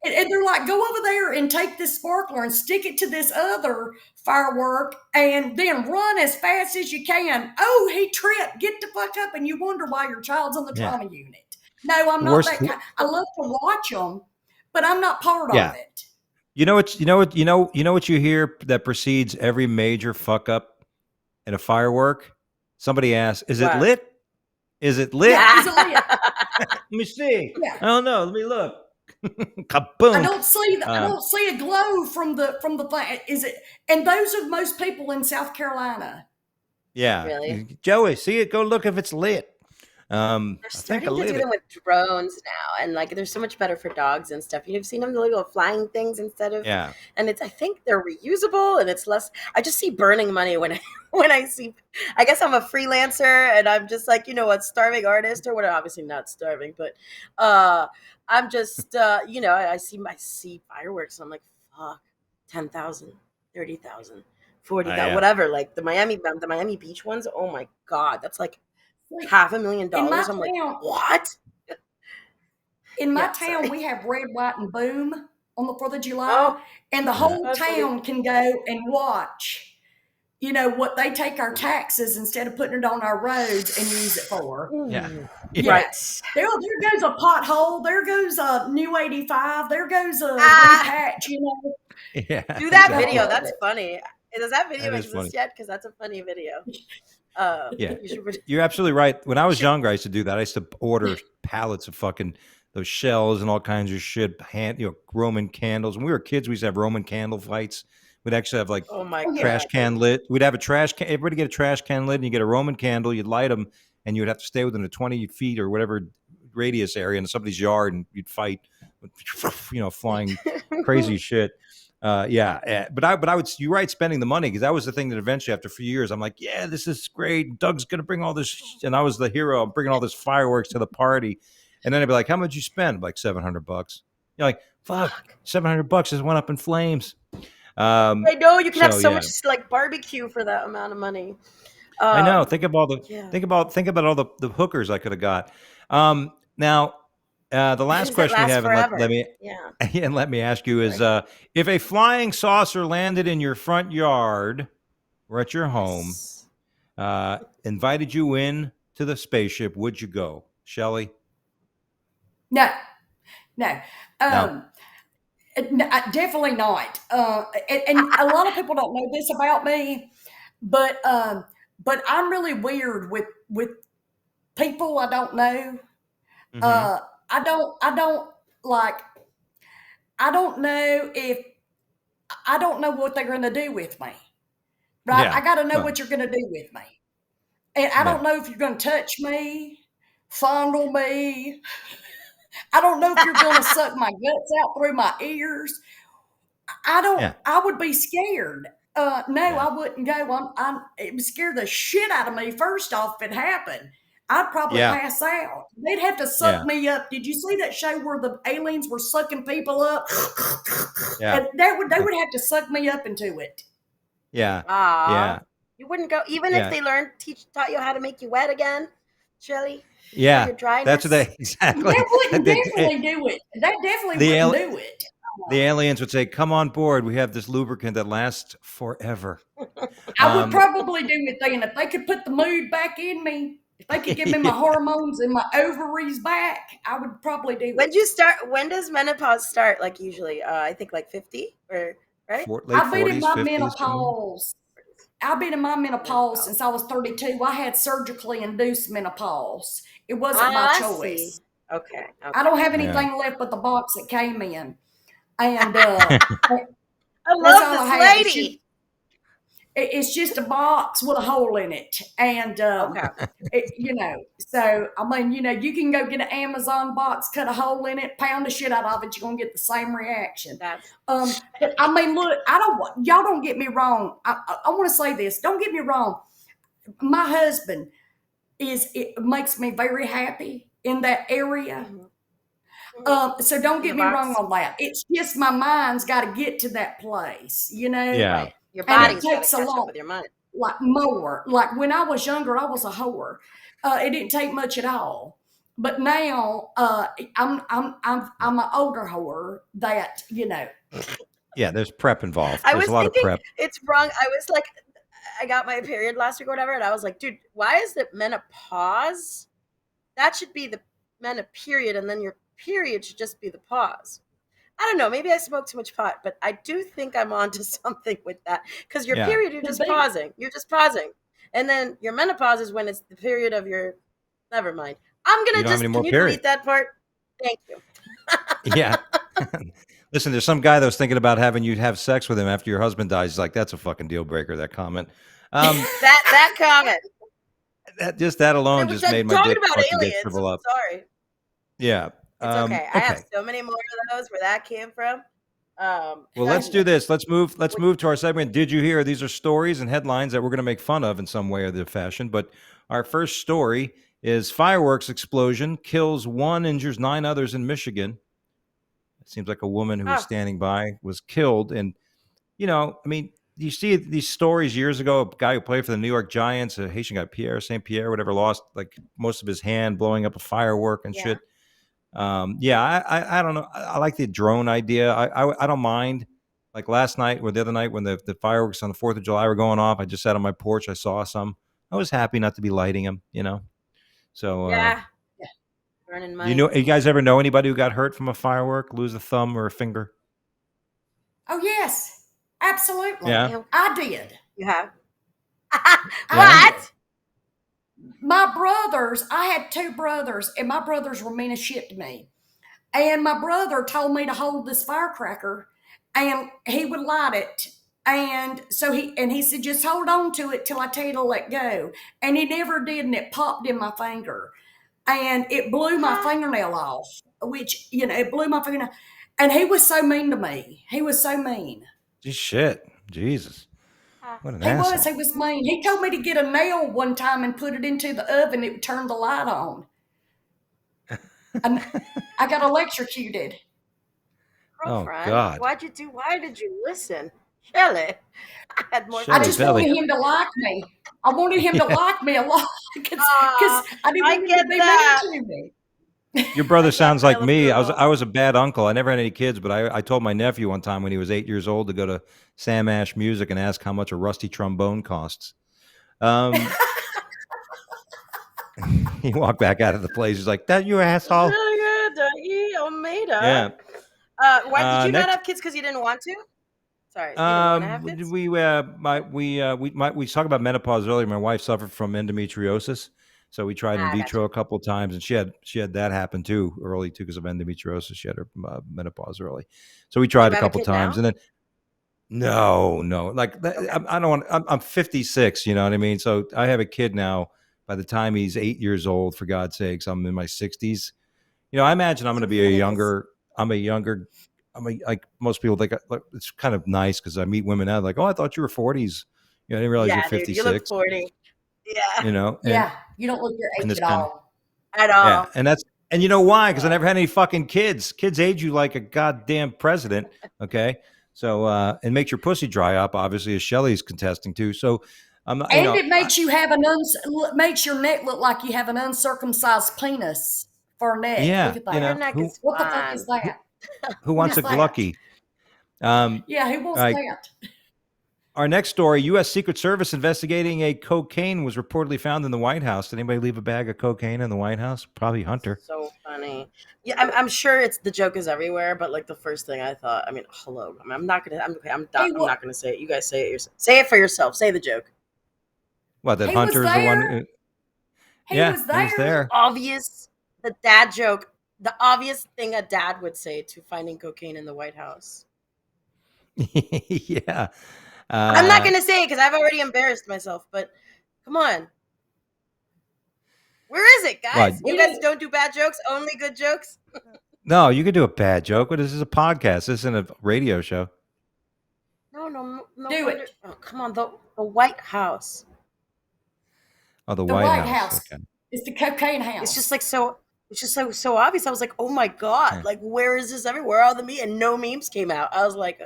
And they're like, go over there and take this sparkler and stick it to this other firework and then run as fast as you can. Oh, he tripped. Get the fuck up. And you wonder why your child's in the yeah. trauma unit. No, I'm The not worst. that kind. I love to watch them, but I'm not part Yeah. of it. You know what you hear that precedes every major fuck up in a firework? Somebody asks, "Is it What? lit? Is it lit?" Yeah, is it lit? Let me see. Yeah. I don't know. Let me look. I Kaboom. don't see a glow from the thing. Is it? And those are most people in South Carolina. Yeah. Really? Joey, see it? Go look if it's lit. They're I think I starting to lit do it. them with drones now, and like they're so much better for dogs and stuff. You've seen them, the little flying things instead of, Yeah. and I think they're reusable and it's less. I just see burning money when when I see. I guess I'm a freelancer and I'm just like a starving artist or whatever. Obviously not starving, but I'm just I see fireworks. And I'm like, fuck, 10,000, 30,000, 40,000, Yeah. whatever. Like the Miami Beach ones. Oh my god, that's like Like, $500,000. I'm like, what? In my Yeah, town, sorry. we have Red, White, and Boom on the 4th of July, Oh, and the Yeah. whole that's funny. town can go and watch, what they take our taxes instead of putting it on our roads and use it for. Yeah. Yeah. Right. There goes a pothole. There goes a new 85. There goes a Ah, repatch, Yeah. do that Exactly. video. That's funny. Does that video That is exist funny. yet? Because that's a funny video. Yeah. You should. You're absolutely right. When I was younger, I used to do that. I used to order pallets of fucking those shells and all kinds of shit. Roman candles. When we were kids, we used to have Roman candle fights. We'd actually have like Oh my Oh, yeah. trash god. can lit. We'd have a trash can. Everybody get a trash can lit, and you get a Roman candle. You'd light them, and you would have to stay within a 20 feet or whatever radius area in somebody's yard, and you'd fight with, flying crazy shit. But I would. You're right, spending the money, because that was the thing that eventually, after a few years, I'm like, yeah, this is great. Doug's gonna bring all this, and I was the hero. I'm bringing all this fireworks to the party, and then I'd be like, how much you spend? Like $700. You're like, fuck, $700 just went up in flames. I know you can have So so yeah, much like barbecue for that amount of money. I know. Think about Yeah. all the hookers I could have got. Now, the last Things that question we last have, and let forever. me Yeah. and let me ask you is, Sorry. if a flying saucer landed in your front yard or at your home, Yes. invited you in to the spaceship, would you go, Shelly? No. No. Definitely not. And a lot of people don't know this about me, but I'm really weird with people I don't know. Mm-hmm. I don't like. I don't know if I don't know what they're going to do with me. Right? I Yeah. got to know No. what you're going to do with me, and I Yeah. don't know if you're going to touch me, fondle me. I don't know if you're going to suck my guts out through my ears. Yeah. I would be scared. No, Yeah. I wouldn't go. It would scare the shit out of me. First off, if it happened, I'd probably Yeah. pass out. They'd have to suck Yeah. me up. Did you see that show where the aliens were sucking people up? Yeah. And they would have to suck me up into it. Yeah. Ah, Yeah. you wouldn't go even if Yeah. they taught you how to make you wet again, Shelly, for Yeah. your That's what dryness. they exactly. That wouldn't They- definitely do it. That definitely the wouldn't al- do it. the aliens would say, "Come on board. We have this lubricant that lasts forever." I would Um, probably do it then. If they could put the mood back in me, if they could give me my hormones and my ovaries back, I would probably do When it. do you start? When does menopause start? Like usually, I think like 50 or right. late I've been in 40s, my 50s. menopause. I've been in my menopause Menopause. since I was 32. I had surgically induced menopause. It wasn't my Ah, I choice. see. Okay. I don't have Yeah. anything left but the box that came in. And I that's love all I this have. lady. It's just a box with a hole in it. And, Okay. so, I mean, you can go get an Amazon box, cut a hole in it, pound the shit out of it. You're going to get the same reaction. That's But I mean, look, y'all don't get me wrong. I want to say this. Don't get me wrong. My husband it makes me very happy in that area. So don't get me wrong on that. It's just my mind's got to get to that place, Yeah. right. Your And it body's got to takes a catch up lot, with your mind. like more. Like when I was younger, I was a whore. It didn't take much at all. But now I'm an older whore that Yeah, there's prep involved. I There's was a lot of thinking prep. it's wrong. I was like, I got my period last week or whatever, and I was like, dude, why is it menopause? That should be the menoperiod, and then your period should just be the pause. I don't know. Maybe I smoked too much pot, but I do think I'm onto something with that. Because your Yeah. period, you're just pausing. You're just pausing. And then your menopause is when it's the period of your. Never mind. I'm You going don't to have just. any more Can you period. delete that part? Thank you. Yeah. Listen, there's some guy that was thinking about having you have sex with him after your husband dies. He's like, that's a fucking deal breaker, that comment. That comment. That alone It was just made my talking dick about fucking get aliens. shrivel I'm up. sorry. Yeah. It's okay. I have Okay. so many more of those where that came from. Well, let's do this. Let's move to our segment. Did you hear? These are stories and headlines that we're going to make fun of in some way or the fashion. But our first story is fireworks explosion kills one, injures 9 others in Michigan. It seems like a woman who was standing by was killed. And, I mean, you see these stories years ago, a guy who played for the New York Giants, a Haitian guy, Pierre St. Pierre, whatever, lost like most of his hand blowing up a firework and shit. I don't know. I like the drone idea. I don't mind. Like last night or the other night when the fireworks on the 4th of July were going off, I just sat on my porch. I saw some. I was happy not to be lighting them, So Burning do money. you guys ever know anybody who got hurt from a firework, lose a thumb or a finger? Oh yes, absolutely. Yeah. I did. You have? What? My brothers, I had 2 brothers, and my brothers were mean as shit to me. And my brother told me to hold this firecracker and he would light it. And so he said, just hold on to it till I tell you to let go. And he never did, and it popped in my finger. And it blew my fingernail off, which, it blew my fingernail. And he was so mean to me. He was so mean. Shit. Jesus. What an He asshole. was mean. He told me to get a nail one time and put it into the oven. It would turn the light on. And I got electrocuted. Girlfriend, oh God. why did you listen? Shelly. I had more Shelly I just Belly. wanted him to like me. I wanted him to like me a lot because I didn't I want him get to be that. mean to me. Your brother sounds like Tyler me. Perot. I was a bad uncle. I never had any kids, but I told my nephew one time when he was 8 years old to go to Sam Ash Music and ask how much a rusty trombone costs. He walked back out of the place. He's like, "That you asshole." Really good, Dougie. Almeida. Yeah. Why did you not Next, have kids because you didn't want to? Sorry, you didn't want to have kids? we talked about menopause earlier. My wife suffered from endometriosis, so we tried in I vitro gotcha. a couple of times, and she had that happen too early too because of endometriosis. She had her menopause early, so we tried a have a couple kid times, now? and then no, like that, Okay. I don't want. I'm 56. You know what I mean? So I have a kid now. By the time he's 8 years old, for God's sakes, I'm in my 60s. I imagine I'm going to be like most people think it's kind of nice because I meet women now like, oh, I thought you were 40s. I didn't realize you're Yeah, dude, you look 56. 40. Yeah, And Yeah, you don't look your and age this at kind of all. at all. yeah, and you know why? Because I never had any fucking kids. Kids age you like a goddamn president. Okay, so it makes your pussy dry up. Obviously, as Shelly's contesting too. So I'm not. And it makes you have makes your neck look like you have an uncircumcised penis for a neck. Yeah, Look at that. Your neck is What the fine. fuck is that? who What wants is a that? glucky? Yeah, who wants all right. that? Our next story: U.S. Secret Service investigating a cocaine was reportedly found in the White House. Did anybody leave a bag of cocaine in the White House? Probably Hunter. So funny. Yeah, I'm sure it's the joke is everywhere, but like the first thing I thought, I mean, hello. I'm not gonna. I'm not gonna say it. You guys say it yourself. Say it for yourself. Say the joke. What? That He was Hunter's the one. there. He Yeah, was he was there. Obvious. The dad joke. The obvious thing a dad would say to finding cocaine in the White House. Yeah. I'm not gonna say it because I've already embarrassed myself. But come on. Where is it, guys? What? You guys don't do bad jokes, only good jokes. No, you could do a bad joke, but this is a podcast. This isn't a radio show. No. Do wonder. it. Oh, come on, the White House. Oh, the The White House. Okay. It's the cocaine house. It's just like so. It's just so obvious. I was like, oh my god, Yeah. like where is this everywhere? Where are all the memes? And no memes came out. I was like,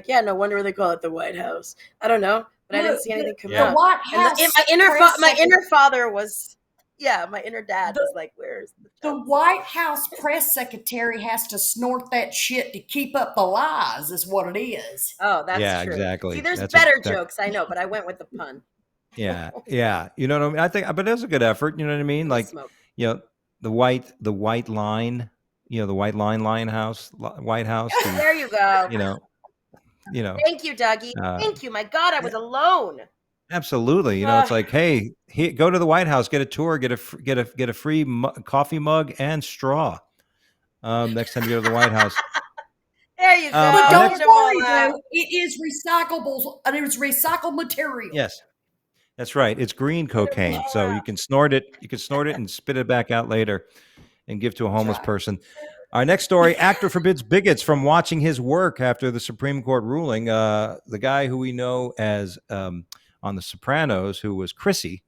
yeah, no wonder they call it the White House. I don't know, but I didn't see anything come The out. White And House. my inner father was, yeah, my inner dad was like, where's The White House press secretary has to snort that shit to keep up the lies, is what it is. Oh, that's Yeah, true. exactly. See, there's That's better jokes, I know, but I went with the pun. Yeah. You know what I mean? I think, but it was a good effort. You know what I mean? Like, Smoke. the white line. The White House. There you go. Thank you, Dougie. Thank you. My God, I was alone. Absolutely. It's like, hey, go to the White House, get a tour, get a free coffee mug and straw. Next time you go to the White House. There you go. But don't Get 'em worry, all out. though. It is recyclable. It is recycled material. Yes, that's right. It's green cocaine, so you can snort it. You can snort it and spit it back out later, and give to a homeless person. Our next story: actor forbids bigots from watching his work after the Supreme Court ruling. The guy who we know as on The Sopranos, who was Chrissy,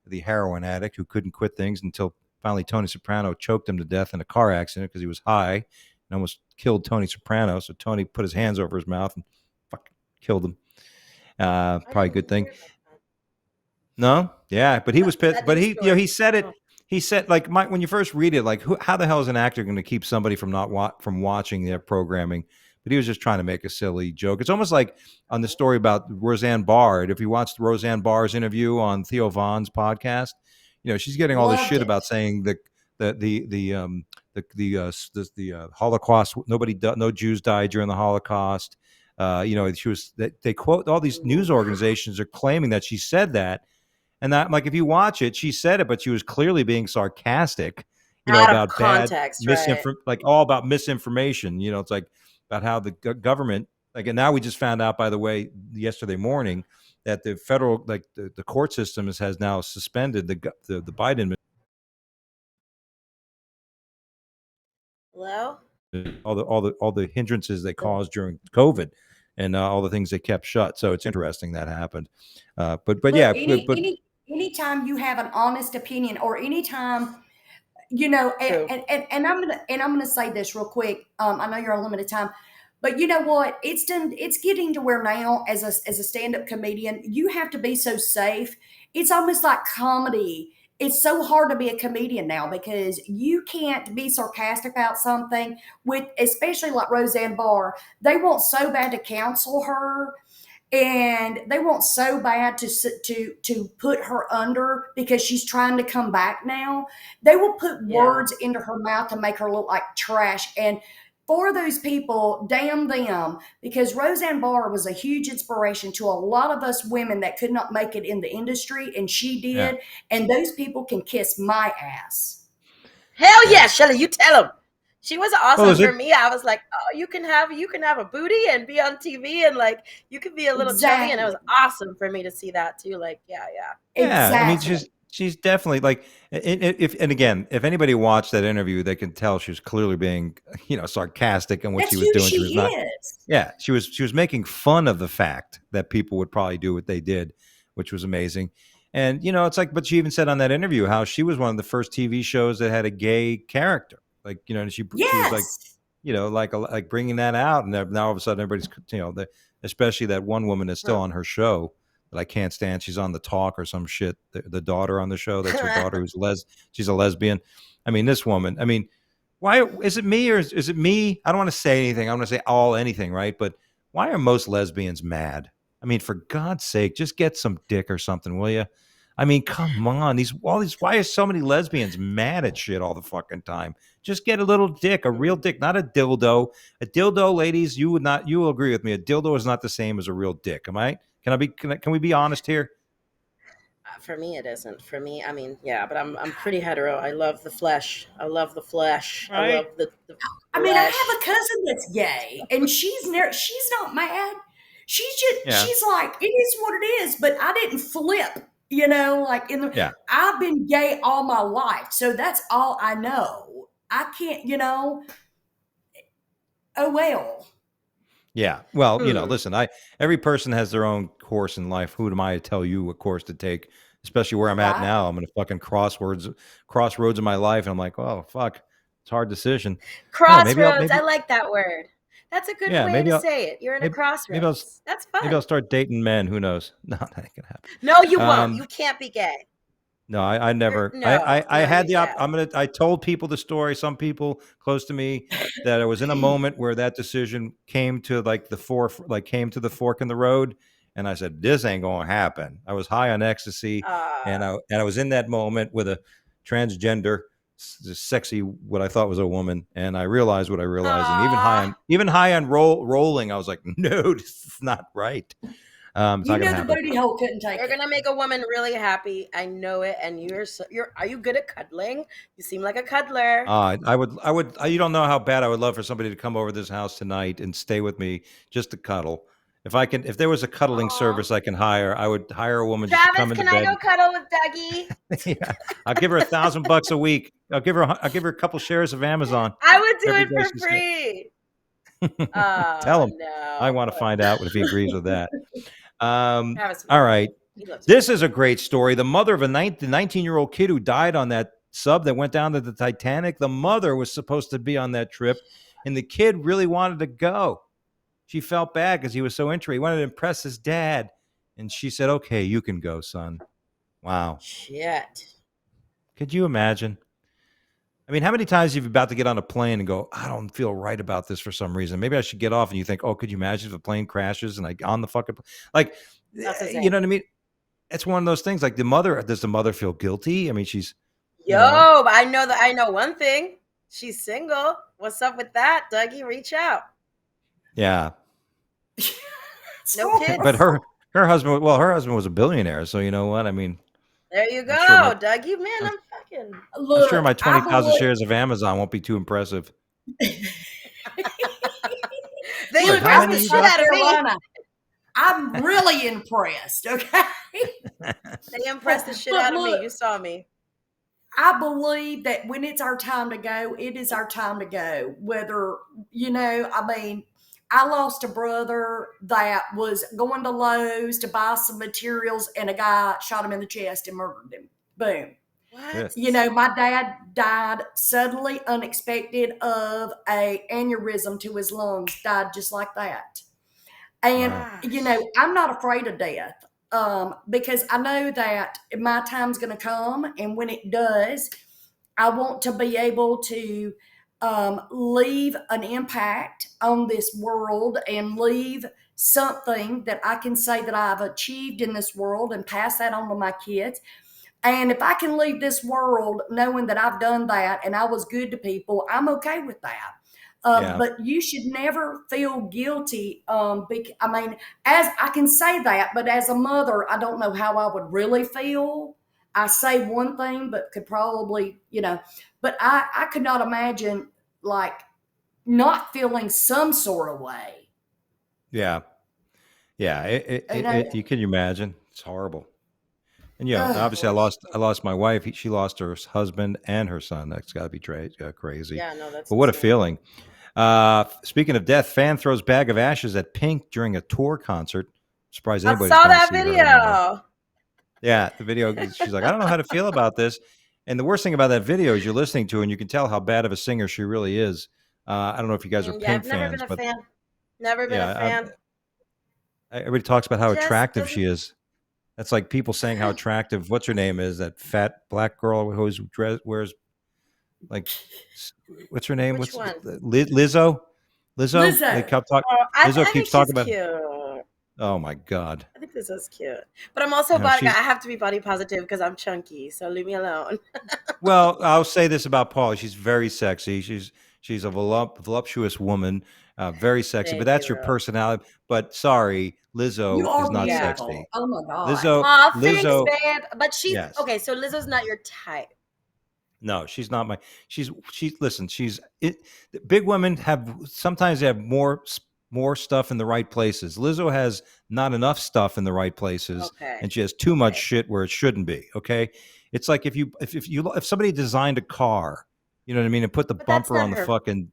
the heroin addict who couldn't quit things until finally Tony Soprano choked him to death in a car accident because he was high and almost killed Tony Soprano. So Tony put his hands over his mouth and fucking killed him. Probably a good thing. No, yeah, but he was pissed. But he said it. He said, like, when you first read it, like, how the hell is an actor going to keep somebody from from watching their programming? But he was just trying to make a silly joke. It's almost like on the story about Roseanne Barr. If you watched Roseanne Barr's interview on Theo Vaughn's podcast, she's getting all this shit about saying the Holocaust. No Jews died during the Holocaust. They quote all these news organizations are claiming that she said that. And that, like, if you watch it, she said it, but she was clearly being sarcastic, Out of about bad context, right? like all about misinformation. It's like about how the government, like, and now we just found out, by the way, yesterday morning, that the federal, like the court system has now suspended the Biden Hello? all the hindrances they caused during COVID, and all the things they kept shut. So it's interesting that happened. But Look, yeah, but anytime you have an honest opinion, or anytime, True. and I'm gonna say this real quick. I know you're on limited time, but you know what? It's getting to where now, as a stand up comedian, you have to be so safe. It's almost like comedy. It's so hard to be a comedian now because you can't be sarcastic about something with, especially like Roseanne Barr. They want so bad to counsel her, and they want so bad to put her under because she's trying to come back now. They will put Yeah. words into her mouth to make her look like trash. And for those people, damn them, because Roseanne Barr was a huge inspiration to a lot of us women that could not make it in the industry, and she yeah, did. And those people can kiss my ass. Hell yeah. yeah, Shelly, you tell him. She was Well, awesome is for it? me. I was like, oh, you can have a booty and be on TV, and like you could be a little chubby, and it was Exactly. awesome for me to see that too. Like, yeah, yeah. Yeah, I mean, Exactly. she's definitely like, if and again, if anybody watched that interview, they can tell she was clearly being, sarcastic in what she That's was who doing. She was she not. is. Yeah, she was making fun of the fact that people would probably do what they did, which was amazing. And it's like, but she even said on that interview how she was one of the first TV shows that had a gay character. Like, and she was like, Yes. like bringing that out, and now all of a sudden everybody's, especially that one woman that's still Huh. on her show that I can't stand. She's on the Talk or some shit. The daughter on the show, that's her daughter who's she's a lesbian. I mean, this woman. I mean, why is it me, or is it me? I don't want to say anything. I want to say anything, right? But why are most lesbians mad? I mean, for God's sake, just get some dick or something, will you? I mean, come on. Why are so many lesbians mad at shit all the fucking time? Just get a little dick, a real dick, not a dildo. A dildo, ladies, you will agree with me. A dildo is not the same as a real dick. Am I? Can we be honest here? For me, it isn't. For me, I mean, yeah, but I'm pretty hetero. I love the flesh. I love the flesh. I love Right? the I mean, I flesh. have a cousin that's gay, and she's not mad. Yeah. She's like, it is what it is, but I didn't flip, like Yeah. I've been gay all my life, so that's all I know. I can't, oh well. Yeah. Well, Hmm. listen, every person has their own course in life. Who am I to tell you what course to take? Especially where I'm at Right. now. I'm in a fucking crossroads of my life, and I'm like, oh fuck, it's a hard decision. Oh, Crossroads. I like that word. That's a good yeah, way to say it. You're in a maybe maybe I'll crossroads. That's maybe I'll fun. start dating men. Who knows? No, that ain't gonna happen. No, you won't. Um, You can't be gay. No, I never. No, I no, had you. the Yeah. I told people the story. Some people close to me that I was in a moment where that decision came to came to the fork in the road, and I said, "This ain't gonna happen." I was high on ecstasy, and Uh, I was in that moment with a transgender, sexy, what I thought was a woman, and I realized what I realized, and even high on rolling, I was like, "No, this is not right. It's not gonna The happen." booty hole couldn't take you're it. gonna make a woman really happy. I know it. And you're. Are you good at cuddling? You seem like a cuddler. You don't know how bad I would love for somebody to come over to this house tonight and stay with me just to cuddle. If there was a cuddling Aw. service I can hire, I would hire a woman just to Travis, come into can I bed. go cuddle with Dougie? Yeah, I'll give her $1,000 a week. I'll give her a couple shares of Amazon I would do every it day for she stays. free. Oh Tell him. I no. want to find out if he agrees with that. Travis would All love right. it. He loves This me. is a great story. The mother of the 19-year-old kid who died on that sub that went down to the Titanic, the mother was supposed to be on that trip, and the kid really wanted to go. She felt bad because he was so interested. He wanted to impress his dad. And she said, okay, you can go, son. Wow. Shit. Could you imagine? I mean, how many times have you about to get on a plane and go, I don't feel right about this for some reason. Maybe I should get off. And you think, oh, could you imagine if the plane crashes and I on the fucking like, That's you know insane. what I mean? It's one of those things. Like does the mother feel guilty? I mean, she's, Yo, but I know that I know one thing. She's single. What's up with that, Dougie? Reach out. yeah. No But kids. her husband was a billionaire. So you know what? I mean, There you go, I'm sure my Dougie. Man, I'm, I'm fucking. I'm sure Look, my I 20,000 believe. shares of Amazon won't be too impressive. They Wait, Look, how I'm impressed many the in you shit got? South out of me. Carolina. I'm really impressed. Okay, They impressed the shit but out of me. look, You saw me. I believe that when it's our time to go, it is our time to go. Whether, I mean, I lost a brother that was going to Lowe's to buy some materials, and a guy shot him in the chest and murdered him. Boom. What? My dad died suddenly, unexpected, of a aneurysm to his lungs, died just like that. And, Wow. Gosh. I'm not afraid of death, because I know that my time's going to come. And when it does, I want to be able to leave an impact on this world and leave something that I can say that I've achieved in this world and pass that on to my kids. And if I can leave this world knowing that I've done that and I was good to people, I'm okay with that. Yeah. But you should never feel guilty. I mean, as I can say that, but as a mother, I don't know how I would really feel. I say one thing, but could probably, but I could not imagine like not feeling some sort of way. Yeah. Yeah. You know, You can imagine. It's horrible. And ugh, obviously, Horse. I lost my wife. She lost her husband and her son. That's got to be crazy. Yeah, no, that's But what a insane. feeling. Speaking of death, fan throws bag of ashes at Pink during a tour concert. Surprised I anybody's saw going to that see her anymore. video. Yeah, the video. She's like, I don't know how to feel about this. And the worst thing about that video is you're listening to, and you can tell how bad of a singer she really is. I don't know if you guys are Yeah, Pink I've never been fans, a but fan. Never been a yeah, fan. everybody talks about how Just attractive doesn't. she is. That's like people saying how attractive. What's her name is that fat black girl who always wears like what's her name? Which What's one? Lizzo? Lizzo? They Lizzo. kept talking. Oh, Lizzo I think keeps she's talking about. cute. Oh my god! I think this is cute. But I'm also body. I She's have to be body positive because I'm chunky. So leave me alone. well. I'll say this about Pauley. She's very sexy. She's a voluptuous woman, very sexy. But Thank you, that's your bro. personality. But sorry, You Lizzo is are not Yeah. beautiful. sexy. Oh my God. Lizzo, Aw, thanks, Lizzo, babe. But she's yes. okay. So Lizzo's not your type. No, she's not my. Listen. She's it. Big women have sometimes they have more stuff in the right places. Lizzo has not enough stuff in the right places, Okay. and she has too much Okay. shit where it shouldn't be. Okay, it's like if somebody designed a car, you know what I mean, and put the But that's bumper not on the her. fucking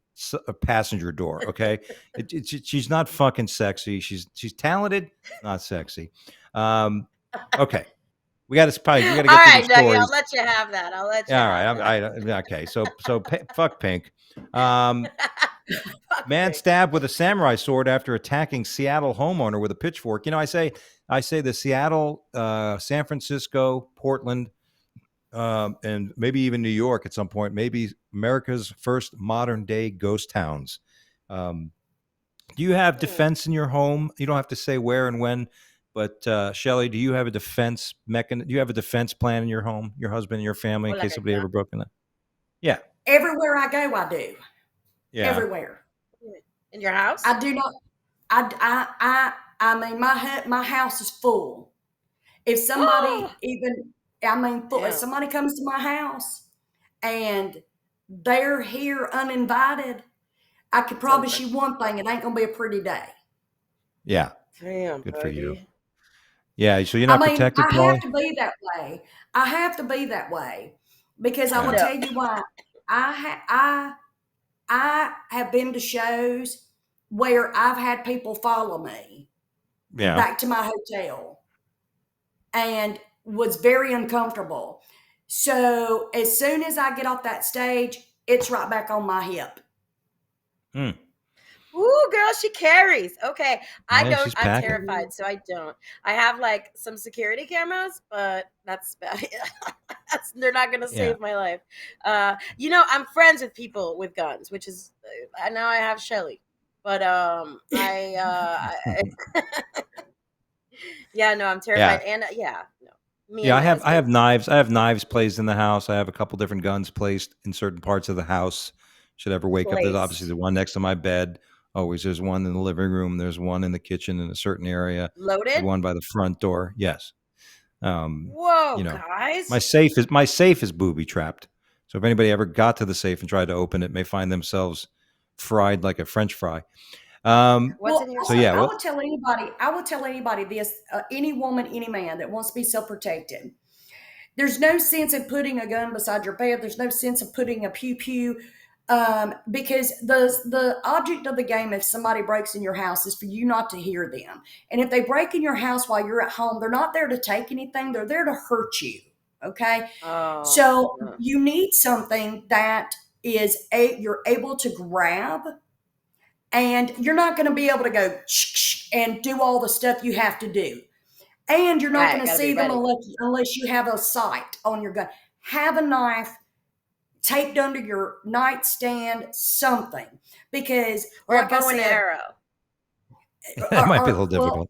passenger door. Okay, she's not fucking sexy. She's talented, not sexy. Okay. We got to All get through right, these Dougie. stories. I'll let you have that. I'll let you Yeah, all right. have that. Okay. Fuck Pink. Um, Fuck Man Pink. stabbed with a samurai sword after attacking Seattle homeowner with a pitchfork. I say the Seattle, San Francisco, Portland, and maybe even New York at some point. Maybe America's first modern day ghost towns. Um, do you have Hmm. defense in your home? You don't have to say where and when, but Shelly, do you have a defense mechanism? Do you have a defense plan in your home, your husband, and your family in Or like case a somebody gun ever broke in? Yeah, Everywhere I go, I do. yeah, Everywhere. in your house? I do not. I mean, my house is full. If somebody Oh, even, I mean, full. If damn. somebody comes to my house and they're here uninvited, I could It's promise over. you one thing: it ain't gonna be a pretty day. yeah. Damn, Good for you. Dougie. Yeah, so you're I not mean, protected, I have Paulie? to be that way. I have to be that way because I will Yeah, No. tell you why. I have been to shows where I've had people follow me yeah. back to my hotel and was very uncomfortable. So as soon as I get off that stage, it's right back on my hip. Hmm. Ooh, girl, she carries. Okay. I Yeah, don't, she's I'm packing. terrified, so I don't. I have like some security cameras, but that's about it. They're not gonna Yeah. save my life. I'm friends with people with guns, which is now I have Shelly. But yeah, no, I'm terrified. Yeah. And yeah, no. Me Yeah, and my I have husband. knives. I have knives placed in the house. I have a couple different guns placed in certain parts of the house. Should ever wake up, there's obviously Placed. the one next to my bed. Always there's one in the living room. There's one in the kitchen in a certain area. There's Loaded? one by the front door. Yes. Whoa, You know, guys. my safe is booby trapped. So if anybody ever got to the safe and tried to open it, may find themselves fried like a French fry. What's in your So safe? yeah, I well, would tell anybody. I would tell anybody this. Any woman, any man that wants to be self-protected. There's no sense in putting a gun beside your bed. There's no sense of putting a pew pew, because the object of the game, if somebody breaks in your house, is for you not to hear them. And if they break in your house while you're at home, they're not there to take anything. They're there to hurt you. Okay, Oh, so no. you need something that is you're able to grab, and you're not going to be able to go and do all the stuff you have to do, and you're not Right, going to gotta be see them ready. unless you have a sight on your gun. Have a knife taped under your nightstand, something, because, Or a like I bow and said, arrow. that might be a little well, difficult.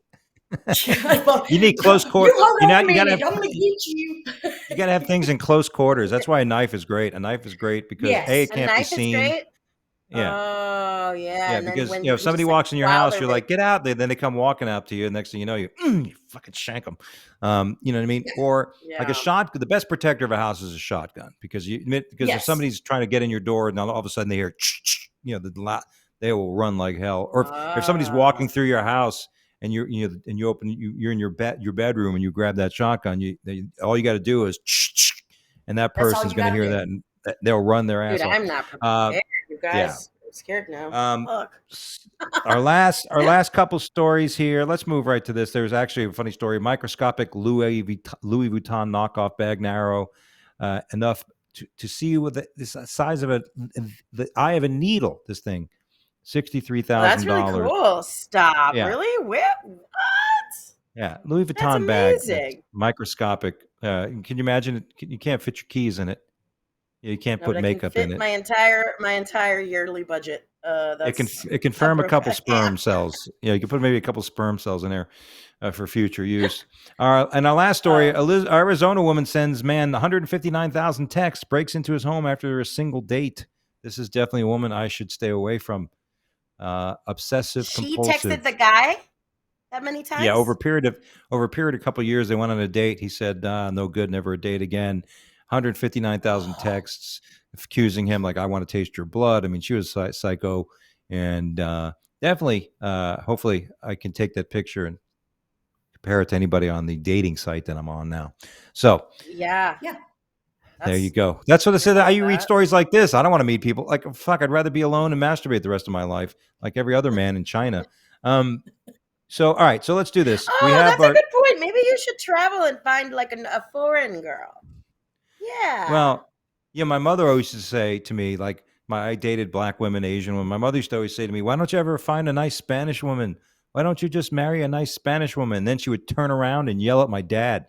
You need close you quarter. hold You know, on a minute. I'm going to get you. you got to have things in close quarters. That's why a knife is great. A knife is great because A, it Yes. A can't be knife is seen. great. Yeah. Oh, yeah. Yeah, And then because when if you somebody just like walks in your while house, they're you're like, "Get out!" Then they come walking up to you, and next thing you know, you fucking shank them. You know what I mean? Or like a yeah. shot. The best protector of a house is a shotgun because because if Yes. somebody's trying to get in your door, and all of a sudden they hear, they will run like hell. Or if somebody's walking Oh, through your house and you open you're in your bedroom and you grab that shotgun, all you got to do is, and that That's all person's you going to got to hear do. that and they'll run their dude, ass off. I'm not Uh, prepared, you yeah. guys. I'm scared now. Um, Fuck. our last couple stories here. Let's move right to this. There's actually a funny story. Microscopic Louis Vuitton knockoff bag, narrow enough to see with the size of the eye of a needle. This thing, Well, that's really $63,000. cool. Stop. Yeah, Really? What? yeah. Louis That's Vuitton bag that's amazing. microscopic. Can you imagine it? You can't fit your keys in it. You can't No, but put I can makeup in fit it. my entire yearly budget. That's It can how firm a broke couple I am. sperm cells. Yeah, you can put maybe a couple sperm cells in there for future use. And our last story: Oh, Arizona woman sends man 159,000 texts, breaks into his home after a single date. This is definitely a woman I should stay away from. Obsessive she texted compulsive. the guy that many Yeah, times? over a period of a couple of years, they went on a date. He said, "No good, never a date again." 159,000 texts accusing him, like, "I want to taste your blood." I mean, she was psycho, and definitely, hopefully, I can take that picture and compare it to anybody on the dating site that I'm on now. So Yeah, Yeah. there you that's go. That's what I said. careful How with you read that. stories like this? I don't want to meet people. Like, fuck, I'd rather be alone and masturbate the rest of my life, like every other man in China. So, all right. So let's do this. We Oh, have that's a our good point. Maybe you should travel and find like a foreign girl. Yeah. Well, yeah, my mother always used to say to me, like, I dated black women, Asian women. My mother used to always say to me, "Why don't you ever find a nice Spanish woman? Why don't you just marry a nice Spanish woman?" And then she would turn around and yell at my dad.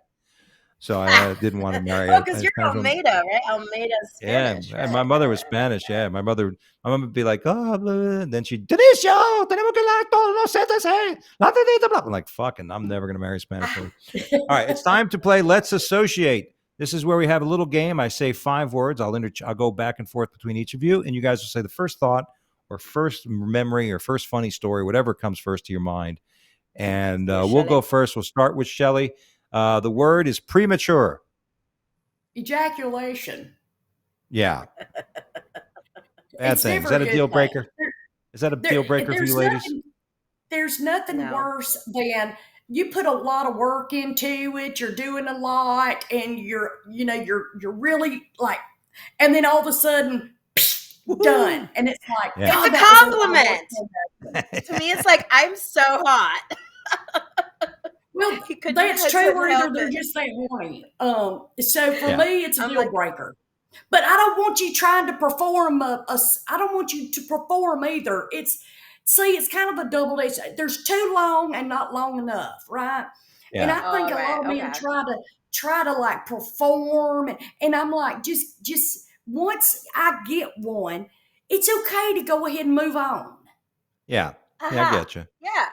So I didn't want to marry Oh, a because you're Spanish woman. Almeida, right? Almeida Yeah, Spanish, and my right? mother was Spanish. Yeah, my mom would be like, "Oh," blah, blah," and then she'd, "Delicio, tenemos que hablar todos los CTC, la tadita, blah." I'm like, "Fucking, I'm never gonna marry a Spanish woman." All right, it's time to play Let's Associate. This is where we have a little game. I say 5 words. I'll go back and forth between each of you, and you guys will say the first thought or first memory or first funny story, whatever comes first to your mind. And Yeah, we'll go Shelly. first. We'll start with Shelly. The word is premature. Ejaculation. Yeah, bad It's thing. Is never a that a good deal thing. breaker? Is that a deal breaker for you There's ladies? nothing No. worse than you put a lot of work into it. You're doing a lot, and you're really like, and then all of a sudden, done, and it's like, Yeah. It's God, a that was a lot of work. compliment. To me, it's like I'm so hot. Well, He could. that's I true, couldn't or either help they're it. just that horny. So for Yeah. me, it's a I'm deal like, breaker. But I don't want you trying to perform I don't want you to perform either. It's kind of a double edged. There's too long and not long enough, right? And Yeah. I think all a lot right, of men okay. try to like perform, and I'm like, just once I get one, it's okay to go ahead and move on. Yeah. Yeah, I Aha. get you. Yeah.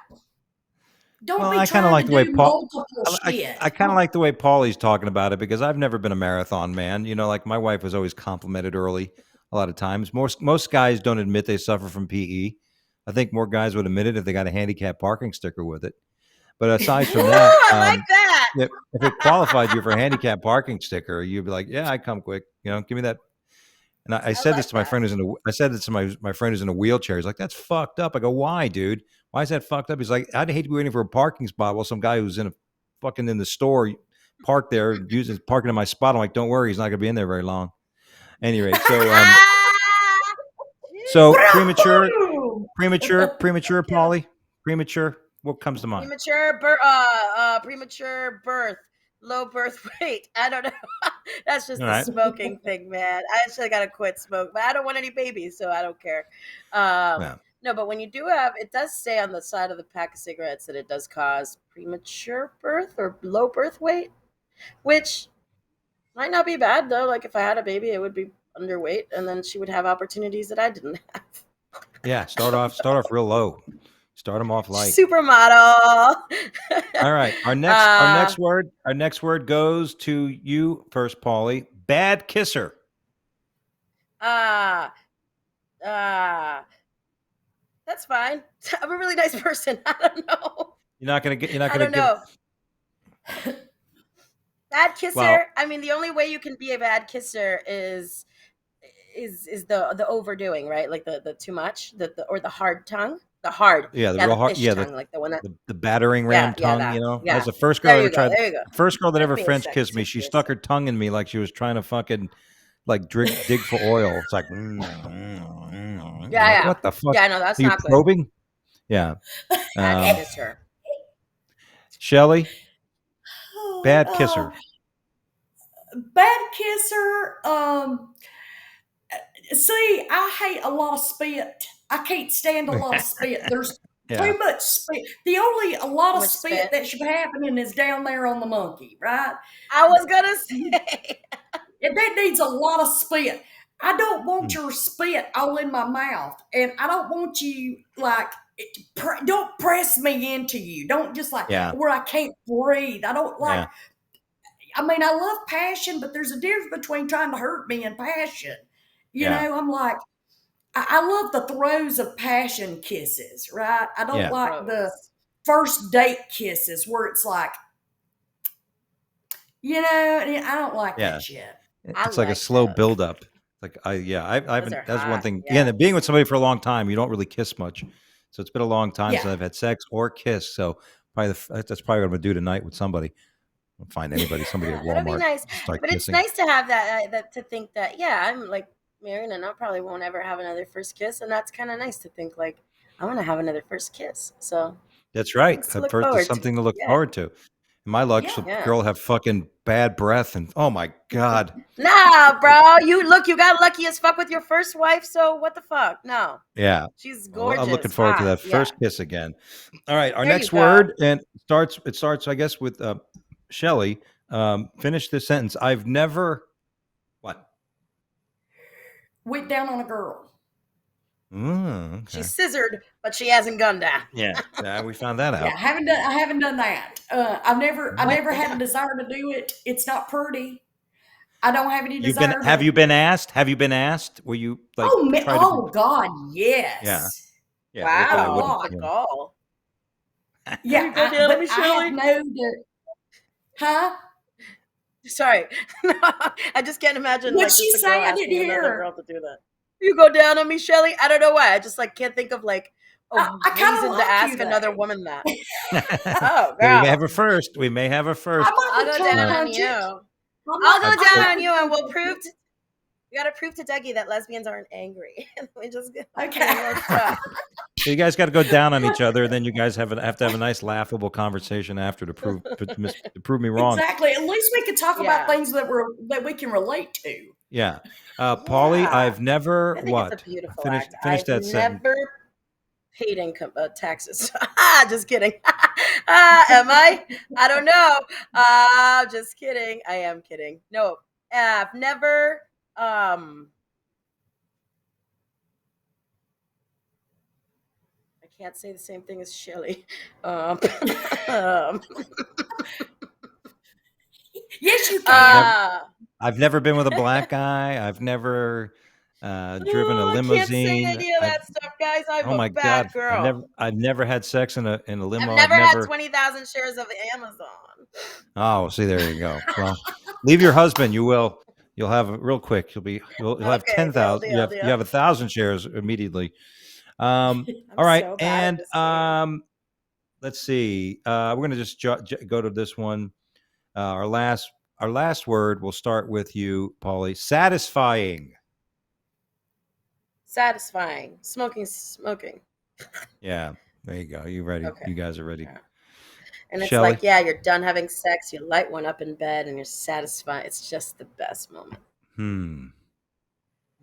Don't Well, be I kind of trying like to the way do Paul. multiple I, shit. I kind of like the way Paulie's talking about it because I've never been a marathon man. You know, like my wife was always complimented early. A lot of times, most guys don't admit they suffer from PE. I think more guys would admit it if they got a handicap parking sticker with it. But aside from Ooh, that, I like that. if it qualified you for a handicap parking sticker, you'd be like, yeah, I come quick. Give me that. And I I said this like to my that. friend I said this to my friend who's in a wheelchair. He's like, that's fucked up. I go, why, dude? Why is that fucked up? He's like, I'd hate to be waiting for a parking spot while some guy who's in the store parked there parking in my spot. I'm like, don't worry, he's not gonna be in there very long. At any rate, so premature, Bravo! Pauley, premature. What comes to mind? Premature birth, low birth weight. I don't know. That's just All the right. smoking thing, man. I actually got to quit smoke, but I don't want any babies, so I don't care. Yeah. No, but when you do have, it does say on the side of the pack of cigarettes that it does cause premature birth or low birth weight, which might not be bad though. Like if I had a baby, it would be underweight, and then she would have opportunities that I didn't have. Yeah. Start off real low. Start them off light. Supermodel. All right. Our next word goes to you first, Pauley. Bad kisser. Ah, that's fine. I'm a really nice person. I don't know. I don't know. Bad kisser. Well, I mean, the only way you can be a bad kisser is the overdoing, right? Like the too much, or the hard tongue. The hard. yeah, the real hard. Fish Yeah, tongue, like the one that. the battering ram tongue. That. I was Yeah. the first girl There that you go. ever tried. There you go. The first girl that Give ever me a French second kissed me. to She hear stuck her some. tongue in me like she was trying to fucking like dig for oil. It's like, Yeah. What the fuck? Yeah, no, that's Are you not good. probing? Yeah. Bad kisser. Shelly, bad kisser. Bad kisser. See, I hate a lot of spit. I can't stand a lot of spit. There's too much spit. A lot of spit that should be happening is down there on the monkey, right? I was gonna say that needs a lot of spit. I don't want your spit all in my mouth, and I don't want you don't press me into you. Don't just where I can't breathe. I don't like. I mean, I love passion, but there's a difference between trying to hurt me and passion. You know, I'm like, I love the throes of passion kisses, right? I don't like the first date kisses where it's like, I don't like that shit. It's like a slow buildup. Like I haven't. That's one thing. Yeah. Being with somebody for a long time, you don't really kiss much. So it's been a long time since I've had sex or kiss. So that's probably what I'm gonna do tonight with somebody. I'll find somebody at Walmart. That'd be nice. Start but kissing. It's nice to have that to think that I'm like married and I probably won't ever have another first kiss, and that's kind of nice to think like I want to have another first kiss. So that's right. There's something to look forward to. In my luck, girl have fucking bad breath, and oh my god. Nah, bro, you got lucky as fuck with your first wife. So what the fuck? No. Yeah, she's gorgeous. I'm looking forward to that first kiss again. All right, our next word, and it starts, I guess, with Shelly. Finish this sentence. I've never went down on a girl. Okay. She's scissored, but she hasn't gunned down. Yeah, we found that out. Yeah, I haven't done that. I've never had a desire to do it. It's not pretty. I don't have any desire. Have you been asked? Have you been asked? Were you like? God, yes. Yeah. Wow. The gall. Yeah, but I have known that. Huh? Sorry, I just can't imagine. What'd she say? I didn't hear. Another girl to do that. You go down on me, Shelly. I don't know why. I just can't think of like a reason to ask another woman that. Oh, girl. We may have a first. I'll go down on you. I'll go down on you, and we'll prove. We got to prove to Dougie that lesbians aren't angry. We just So you guys got to go down on each other, and then you guys have to have a nice, laughable conversation after to prove me wrong. Exactly. At least we can talk about things that we can relate to. Yeah, Pauley, I've never It's a beautiful act. Finish that sentence. Never paid income taxes. Just kidding. Am I? I don't know. Just kidding. I am kidding. No, I've never. I can't say the same thing as Shelly. Yes, you can. I've never been with a black guy. I've never driven a Oh, I can't say limousine. any of that stuff, guys. I'm Oh a my bad God, girl. I've never had sex in a I've limo. I've never had never. 20,000 shares of Amazon. Oh, see, there you go. Well, leave your husband. You will. You'll have real quick. You'll have Okay, deal, 10,000. deal, You deal. have 1,000 shares immediately. I'm All right, so bad at and this game. let's see. We're gonna just go to this one. Our last word. We'll start with you, Pauley. Satisfying. Satisfying. Smoking. Yeah, there you go. You ready? Okay. You guys are ready. Yeah. And it's Shelly. like, yeah, you're done having sex, you light one up in bed, and you're satisfied. It's just the best moment.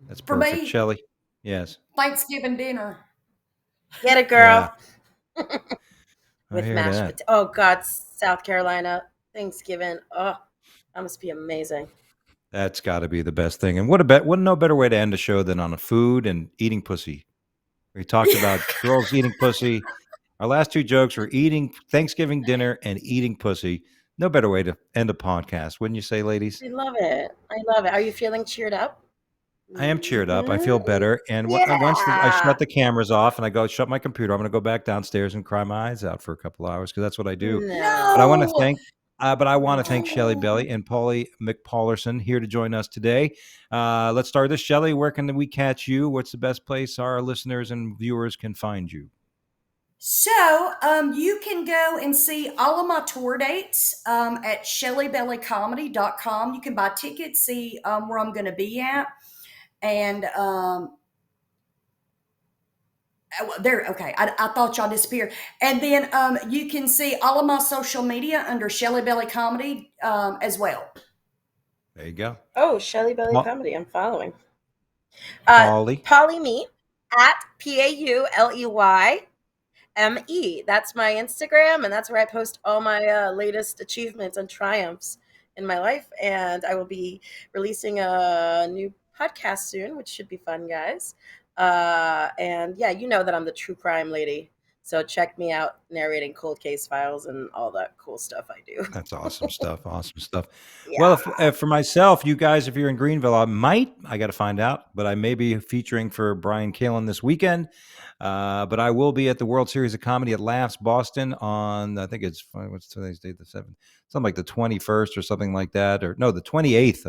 That's For perfect. me, Shelly. Yes. Thanksgiving dinner. Get it, Yeah. girl. I With hear mashed that. potatoes. Oh, God, South Carolina, Thanksgiving. Oh, that must be amazing. That's got to be the best thing. And what no better way to end a show than on a food and eating pussy. We talked about girls eating pussy. Our last two jokes were eating Thanksgiving dinner and eating pussy. No better way to end a podcast, wouldn't you say, ladies? I love it. I love it. Are you feeling cheered up? I am cheered up. I feel Mhm. better. And once I Yeah. shut the cameras off and I go shut my computer, I'm going to go back downstairs and cry my eyes out for a couple hours because that's what I do. But I No. want to No, thank, Shelly No. Belly and Pauley McPaulerson here to join us today. Let's start this. Shelly, where can we catch you? What's the best place our listeners and viewers can find you? So, you can go and see all of my tour dates at shellybellycomedy.com. You can buy tickets, see where I'm going to be at. And there, okay, I thought y'all disappeared. And then you can see all of my social media under Shelly Belly Comedy as well. There you go. Oh, Shelly Belly Pa- Comedy. I'm following. Pauley. Pauley Me at PAULEYME. That's my Instagram, and that's where I post all my latest achievements and triumphs in my life. And I will be releasing a new podcast soon, which should be fun, guys. And yeah, you know that I'm the true crime lady. So check me out narrating cold case files and all that cool stuff I do. That's awesome stuff. Awesome stuff. Well, Yeah. if for myself, you guys, if you're in Greenville, I got to find out, but I may be featuring for Brian Kalin this weekend. But I will be at the World Series of Comedy at Laughs Boston on, I think what's today's date, the 7th, something like the 21st or something like that, or no, the 28th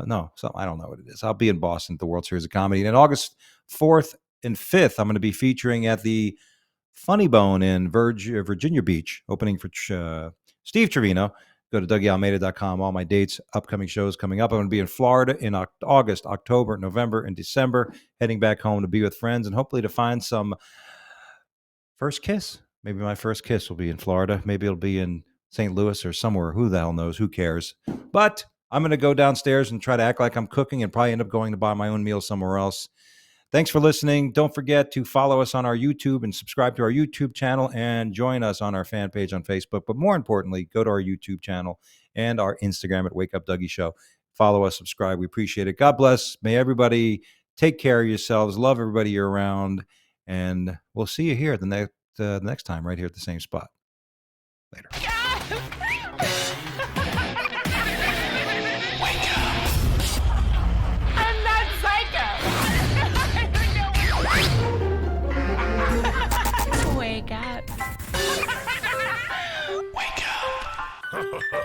no, something, I don't know what it is. I'll be in Boston at the World Series of Comedy. And August 4th and 5th, I'm going to be featuring at the Funny Bone in Virginia Beach, opening for Steve Trevino. Go to DougieAlmeida.com. All my dates, upcoming shows coming up. I'm going to be in Florida in August, October, November, and December, heading back home to be with friends and hopefully to find some first kiss. Maybe my first kiss will be in Florida. Maybe it'll be in St. Louis or somewhere. Who the hell knows? Who cares? But I'm going to go downstairs and try to act like I'm cooking and probably end up going to buy my own meal somewhere else. Thanks for listening. Don't forget to follow us on our YouTube and subscribe to our YouTube channel and join us on our fan page on Facebook. But more importantly, go to our YouTube channel and our Instagram at Wake Up Dougie Show. Follow us, subscribe. We appreciate it. God bless. May everybody take care of yourselves. Love everybody you're around. And we'll see you here the next time right here at the same spot. Later. Wake up. Wake up.